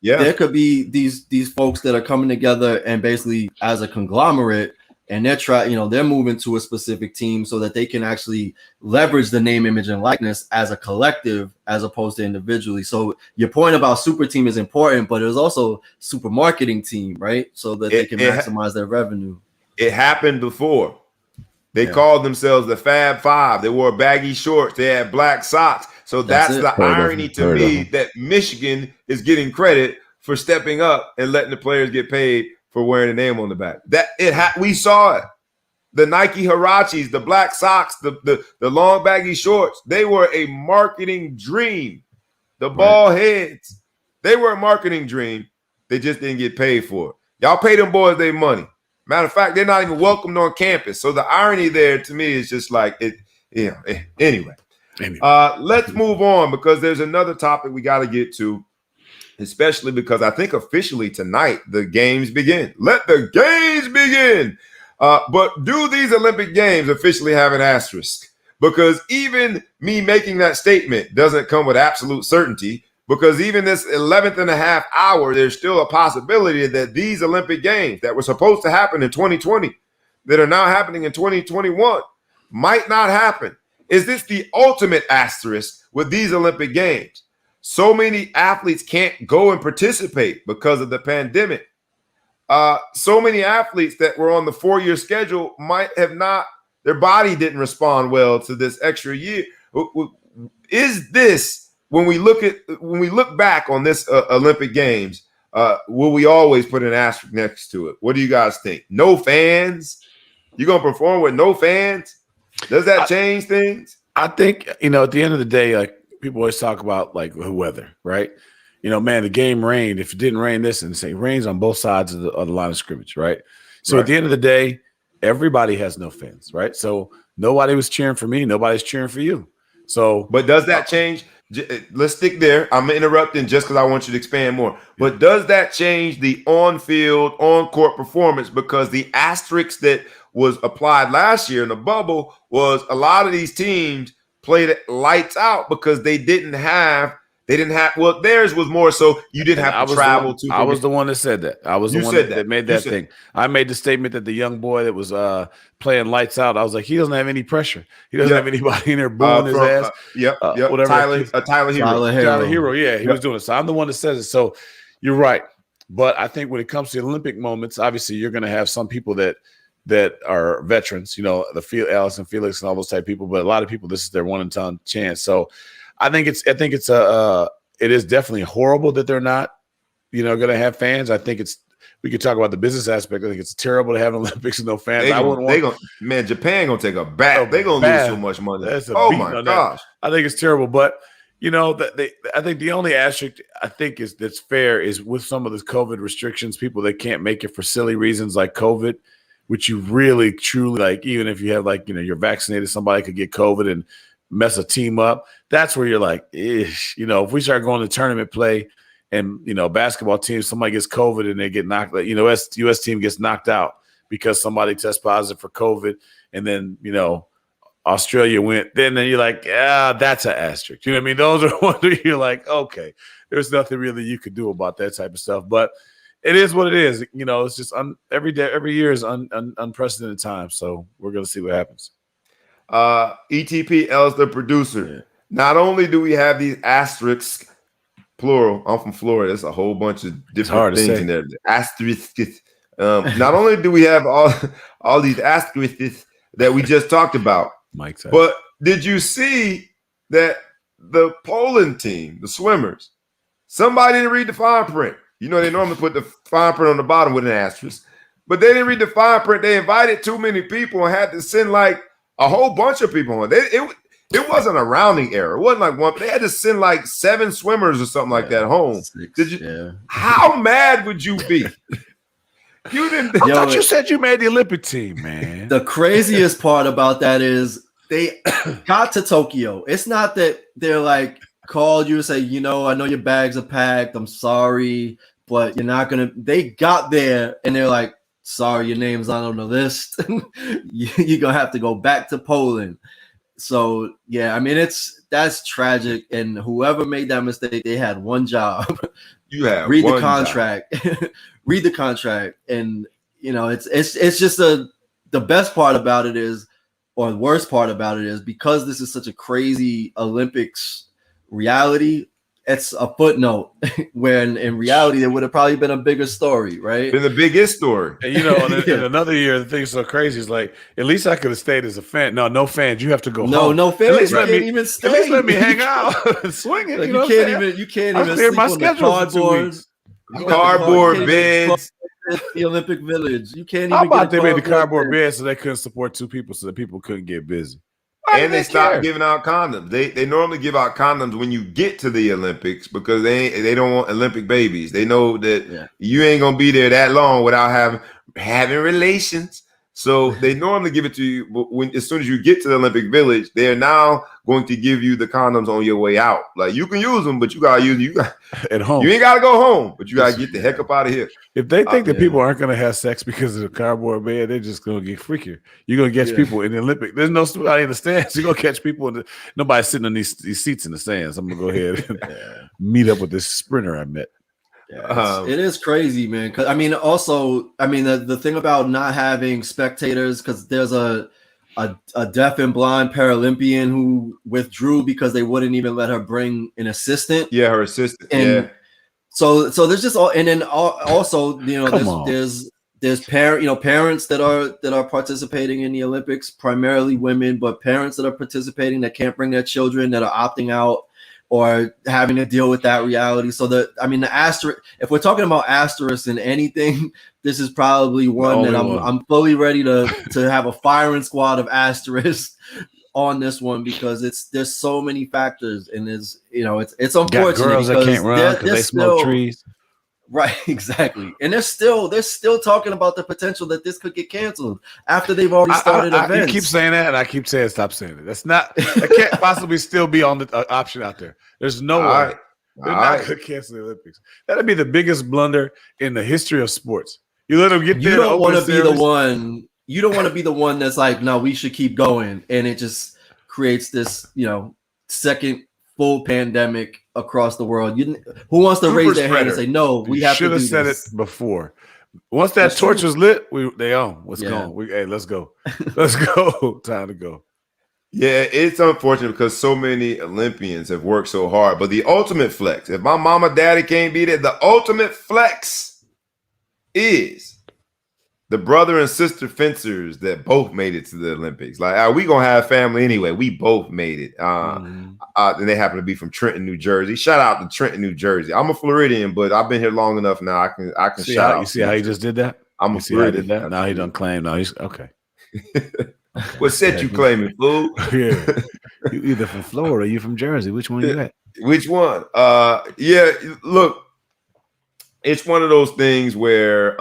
Yeah, there could be these folks that are coming together and basically as a conglomerate, and they're moving to a specific team so that they can actually leverage the name, image, and likeness as a collective as opposed to individually. So your point about super team is important, but there's also super marketing team, right? So that they can maximize their revenue. It happened before. They called themselves the Fab Five. They wore baggy shorts. They had black socks. So that's the irony to me that Michigan is getting credit for stepping up and letting the players get paid for wearing a name on the back. We saw it. The Nike Hirachis, the black socks, the long baggy shorts. They were a marketing dream. The ball heads, they were a marketing dream. They just didn't get paid for it. Y'all pay them boys their money. Matter of fact, they're not even welcomed on campus. So the irony there to me is just like it. Anyway. Let's move on because there's another topic we got to get to, especially because I think officially tonight the games begin. Let the games begin. But do these Olympic Games officially have an asterisk? Because even me making that statement doesn't come with absolute certainty, because even this 11th and a half hour, there's still a possibility that these Olympic Games that were supposed to happen in 2020, that are now happening in 2021, might not happen. Is this the ultimate asterisk with these Olympic Games? So many athletes can't go and participate because of the pandemic. So many athletes that were on the 4-year schedule might have not, their body didn't respond well to this extra year. Is this, when we look back on this Olympic Games, will we always put an asterisk next to it? What do you guys think? No fans? You're going to perform with no fans? Does that change things? I think, at the end of the day, like people always talk about like the weather, right? Man, the game rained. If it didn't rain this and say it rains on both sides of the line of scrimmage, right? So at the end of the day, everybody has no fans, right? So nobody was cheering for me. Nobody's cheering for you. So, but does that change? Let's stick there. I'm interrupting just because I want you to expand more. But does that change the on-field, on-court performance? Because the asterisk that was applied last year in the bubble was a lot of these teams played lights out because they didn't have, well, theirs was more so you didn't have to travel to. I was the one that said that. I was the one that made that thing. I made the statement that the young boy that was playing lights out, I was like, he doesn't have any pressure. He doesn't have anybody in there booing his ass. Whatever. Tyler Hero. Yeah, he was doing it. So I'm the one that says it. So you're right. But I think when it comes to the Olympic moments, obviously you're going to have some people that are veterans, the Allison Felix and all those type of people. But a lot of people, this is their one and done chance. So I think it is definitely horrible that they're not, going to have fans. I think we could talk about the business aspect. I think it's terrible to have Olympics and no fans. Japan gonna take a bath. They're gonna lose so much money. Oh my gosh. I think it's terrible. But I think the only asterisk I think that's fair is with some of the COVID restrictions, people that can't make it for silly reasons like COVID, which you really truly like, even if you have you're vaccinated, somebody could get COVID and mess a team up. That's where you're like, ish. If we start going to tournament play and, basketball teams, somebody gets COVID and they get knocked, US team gets knocked out because somebody tests positive for COVID. And then, Australia went, then you're like, yeah, that's an asterisk. You know what I mean? Those are ones where you're like, okay, there's nothing really you could do about that type of stuff. But it is what it is. You know, it's just every year is unprecedented time. So we're gonna see what happens. ETP Els, the producer. Yeah. Not only do we have these asterisks, plural. I'm from Florida. There's a whole bunch of different things in there. Asterisks. Not only do we have all these asterisks that we just talked about, but did you see that the Poland team, the swimmers, somebody didn't read the fine print? You know, they normally put the fine print on the bottom with an asterisk, but they didn't read the fine print. They invited too many people and had to send like a whole bunch of people on. It wasn't a rounding error. It wasn't like one. They had to send like 7 swimmers or something like that home. 6, Did you? How mad would you be? You didn't. I thought you said you made the Olympic team, man. The craziest part about that is they got to Tokyo. It's not that they're like called you and say, you know, I know your bags are packed. I'm sorry, but you're not gonna. They got there and they're like, sorry, your name's not on the list. You're gonna have to go back to Poland. So yeah, I mean that's tragic. And whoever made that mistake, they had one job. You have read the contract. Read the contract. And you know, it's just the best part about it is, or the worst part about it is, because this is such a crazy Olympics reality, it's a footnote where in reality there would have probably been a bigger story, right? Been the biggest story. And you know, in another year, the thing's so crazy is like, at least I could have stayed as a fan. No fans. You have to go home. No fans. You can't even stay. At least let me hang out and swing it. Like, you can't even clear sleep my on the schedule for 2 cardboard. weeks. Cardboard beds. The Olympic Village. You can't even. How about they made the cardboard bed so they couldn't support 2 people, so that people couldn't get busy? And they stopped giving out condoms. They normally give out condoms when you get to the Olympics because they don't want Olympic babies. They know that you ain't gonna be there that long without having relations. So they normally give it to you, but as soon as you get to the Olympic Village, they're now going to give you the condoms on your way out. Like, you can use them, but you gotta use them. At home. You ain't gotta go home, but you gotta get the heck up out of here. If they think that people aren't gonna have sex because of the cardboard bed, they're just gonna get freakier. You're gonna catch people in the Olympic. There's no somebody in the stands. You're gonna catch people nobody sitting on these seats in the stands. I'm gonna go ahead and meet up with this sprinter I met. Yeah, it is crazy, man. Because I mean, also, I mean, the thing about not having spectators, because there's a deaf and blind Paralympian who withdrew because they wouldn't even let her bring an assistant. Yeah, her assistant. And so there's just all, and then also, you know, there's parents that are participating in the Olympics, primarily women, but parents that are participating that can't bring their children, that are opting out or having to deal with that reality. So the asterisk, if we're talking about asterisks in anything, this is probably one that I'm fully ready to have a firing squad of asterisks on this one, because there's so many factors, and it's unfortunate. Got girls that can't run because they smoke trees. Right, exactly. And they're still talking about the potential that this could get canceled after they've already started events. You keep saying that, and I keep saying stop saying it. That can't possibly still be on the option out there. There's no way. They're not going to cancel the Olympics. That'd be the biggest blunder in the history of sports. You let them get there. You don't want to be the one. You don't want to be the one that's like, no, we should keep going, and it just creates this, second full pandemic across the world. Who wants to raise their hand and say, no, we have to do this? Should have said it before. Once that torch was lit, they on. What's going? Hey, let's go. Let's go. Time to go. Yeah, it's unfortunate because so many Olympians have worked so hard. But the ultimate flex, if my mama, daddy can't be there, the ultimate flex is the brother and sister fencers that both made it to the Olympics. Like, we gonna have family anyway. We both made it. And they happen to be from Trenton, New Jersey. Shout out to Trenton, New Jersey. I'm a Floridian, but I've been here long enough now. I can shout out. You see how he just did that? I'm a Floridian. That? Now he done claim. Now he's okay. What set you claiming, fool? Yeah, you either from Florida or you from Jersey. Which one you at? Which one? Yeah. Look, it's one of those things where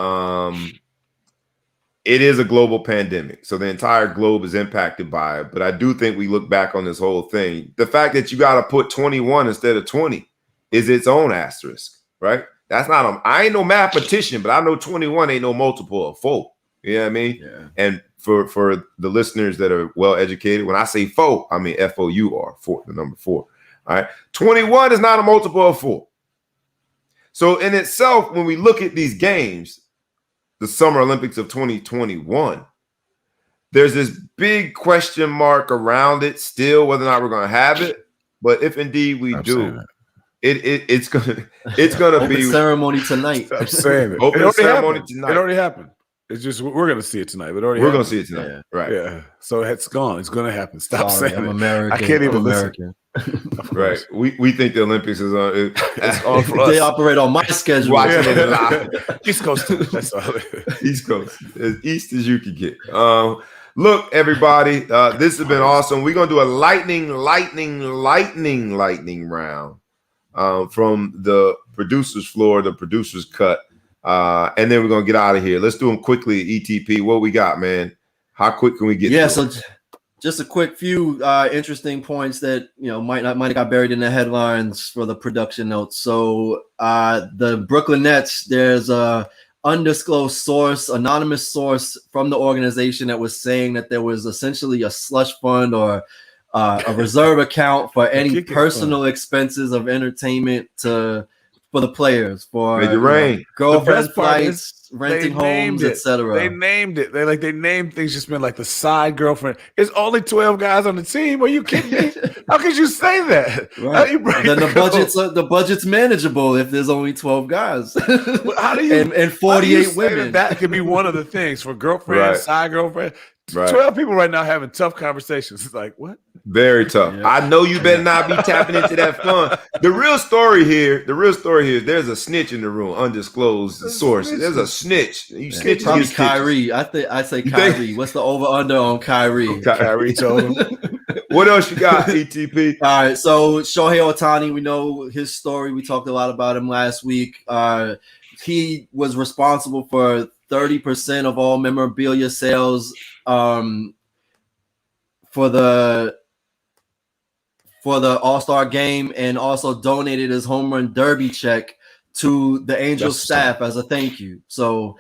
it is a global pandemic. So the entire globe is impacted by it. But I do think we look back on this whole thing. The fact that you got to put 21 instead of 20 is its own asterisk, right? That's not I ain't no mathematician, but I know 21 ain't no multiple of 4. You know what I mean? Yeah. And for the listeners that are well educated, when I say 4, I mean FOUR, 4, the number 4. All right. 21 is not a multiple of 4. So in itself, when we look at these games, the Summer Olympics of 2021, there's this big question mark around it still, whether or not we're going to have it. But if indeed we do, it's gonna be ceremony tonight. I'm saying it. Open ceremony tonight. It already happened. It's just we're gonna see it tonight. But we're gonna see it tonight, right? Yeah. So it's gone. It's gonna happen. Stop saying I'm it. American. I can't even American. Right. We think the Olympics is on. It's on for us. They operate on my schedule. Watching it live. East Coast. That's all. East Coast, as east as you can get. Look, everybody, this has been awesome. We're gonna do a lightning round from the producer's floor, the producer's cut, and then we're gonna get out of here. Let's do them quickly. ETP, what we got, man? How quick can we get? Yeah, so just a quick few interesting points that might have got buried in the headlines for the production notes. So the Brooklyn Nets, there's a undisclosed source, anonymous source from the organization that was saying that there was essentially a slush fund or a reserve account for any personal expenses of entertainment for the players, for girlfriend flights, renting homes, etc. They named it. They named things just meant like the side girlfriend. It's only 12 guys on the team. Are you kidding me? How could you say that? Right. Then the budget's manageable if there's only 12 guys. How do you and 48 women? That could be one of the things for girlfriend, side girlfriend. Right. 12 people right now having tough conversations. It's like, what? Very tough. Yeah. I know you better not be tapping into that fun. The real story here is there's a snitch in the room, undisclosed source. There's a snitch. You snitch. Probably Kyrie. I say Kyrie. What's the over-under on Kyrie? Kyrie told him. What else you got, ETP? All right, so Shohei Ohtani, we know his story. We talked a lot about him last week. He was responsible for 30% of all memorabilia sales for the All-Star game, and also donated his home run derby check to the Angels staff as a thank you. So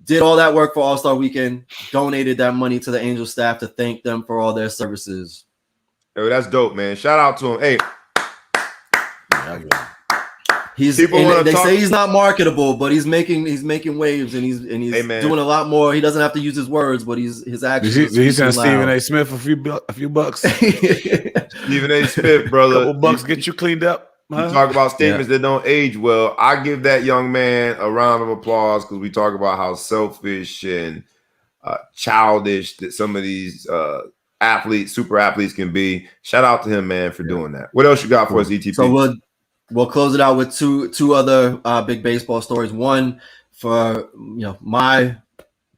did all that work for All-Star weekend, donated that money to the Angels staff to thank them for all their services. Oh, that's dope, man. Shout out to him. Hey. They say he's not marketable, but he's making waves, and he's doing a lot more. He doesn't have to use his words, but his actions. He's saying Stephen A. Smith a few bucks. Stephen A. Smith, brother, a couple bucks get you cleaned up. You talk about statements that don't age well. I give that young man a round of applause because we talk about how selfish and childish that some of these super athletes can be. Shout out to him, man, for doing that. What else you got for us, ETP? So we'll close it out with two other big baseball stories. One for my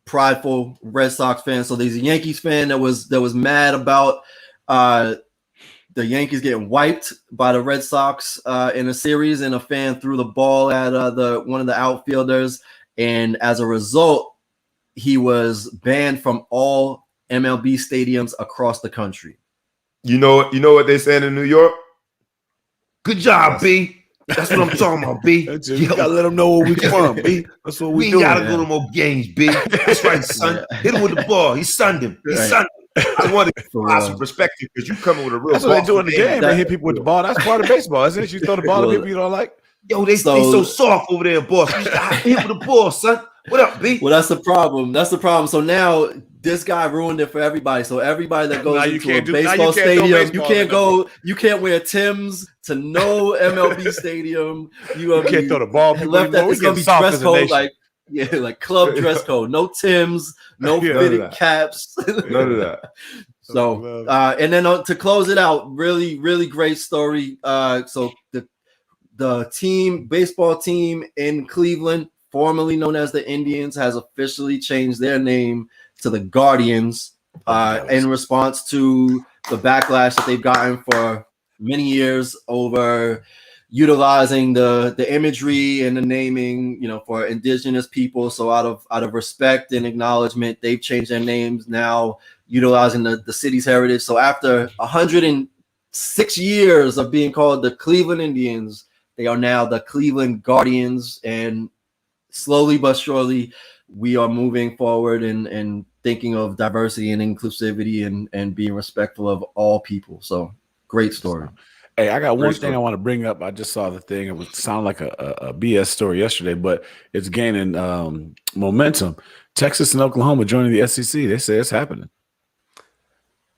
prideful Red Sox fan. So there's a Yankees fan that was mad about the Yankees getting wiped by the Red Sox in a series, and a fan threw the ball at one of the outfielders, and as a result, he was banned from all MLB stadiums across the country. You know what they saying in New York? Good job, B. That's what I'm talking about, B. You gotta let them know where we from, B. That's what we do. We gotta go to more games, B. That's right, son. Hit him with the ball. He sunned him. I want to provide some perspective because you coming with a real. That's what they do in the game. They hit people with the ball. That's part of baseball, isn't it? You throw the ball to people you don't like. Yo, they so soft over there, boss. Hit with the ball, son. What up, B? Well, that's the problem. So now this guy ruined it for everybody. So everybody that goes into a baseball stadium, you can't wear Tim's to no MLB stadium. You can't throw the ball. It's gonna be dress code like club dress code. No Tim's, no fitted caps. None of that. So and then to close it out, really, really great story. So the baseball team in Cleveland, formerly known as the Indians, has officially changed their name to the Guardians in response to the backlash that they've gotten for many years over utilizing the imagery and the naming, for indigenous people. So out of respect and acknowledgement, they've changed their names now, utilizing the city's heritage. So after 106 years of being called the Cleveland Indians, they are now the Cleveland Guardians, and slowly but surely, we are moving forward and thinking of diversity and inclusivity and being respectful of all people. So great story. Hey, I got one Great thing I story. want to bring up. I just saw the thing. It would sound like a BS story yesterday, but it's gaining momentum. Texas and Oklahoma joining the SEC. They say it's happening.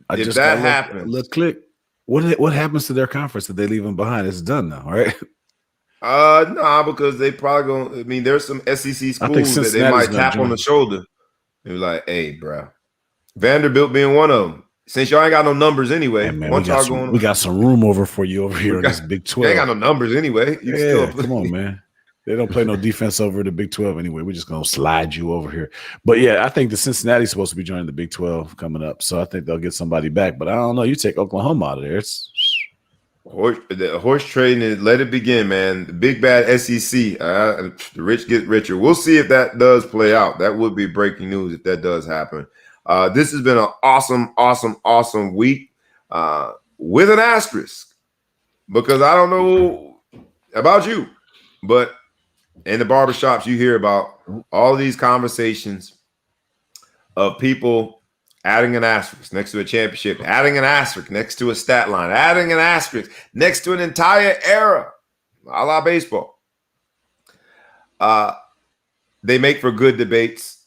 I If just got that a happens, little click. What happens to their conference that they leave them behind? It's done now, right? nah, because they probably gonna. I mean, there's some SEC I think schools that they Cincinnati's might going to tap on the join. shoulder. They're like, "Hey, bro, Vanderbilt being one of them. Since y'all ain't got no numbers Hey anyway, man, once y'all going, we got some room over for you over we here in got this Big you ain't got 12. no numbers anyway. You can still Yeah, play." come on, man. They don't play no defense over the Big 12 anyway. We're just gonna slide you over here. But yeah, I think the Cincinnati's supposed to be joining the Big 12 coming up. So I think they'll get somebody back. But I don't know. You take Oklahoma out of there. It's The horse trading is let it begin, man. The big bad SEC. The rich get richer. We'll see if that does play out. That would be breaking news if that does happen. This has been an awesome week with an asterisk because I don't know about you, but in the barbershops you hear about all these conversations of people adding an asterisk next to a championship, adding an asterisk next to a stat line, adding an asterisk next to an entire era, a la baseball. They make for good debates.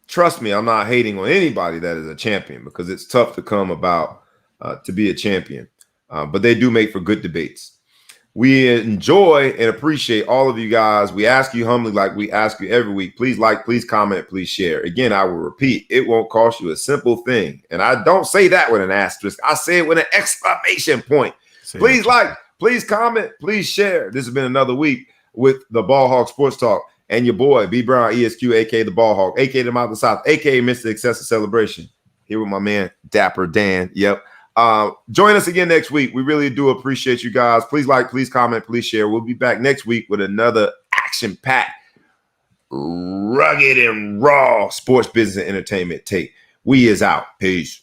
Trust me, I'm not hating on anybody that is a champion because it's tough to come about to be a champion. But they do make for good debates. We enjoy and appreciate all of you guys. We ask you humbly, like we ask you every week, please like, please comment, please share. Again, I will repeat, it won't cost you a simple thing. And I don't say that with an asterisk. I say it with an exclamation point. Please like, please comment, please share. This has been another week with the Ball Hog Sports Talk and your boy, B Brown, ESQ, a.k.a. the Ball Hog, a.k.a. the Mouth of the South, a.k.a. Mr. Excessive Celebration. Here with my man, Dapper Dan. Yep. Join us again next week. We really do appreciate you guys. Please like, please comment, please share. We'll be back next week with another action-packed, rugged and raw sports business and entertainment take. We is out. Peace.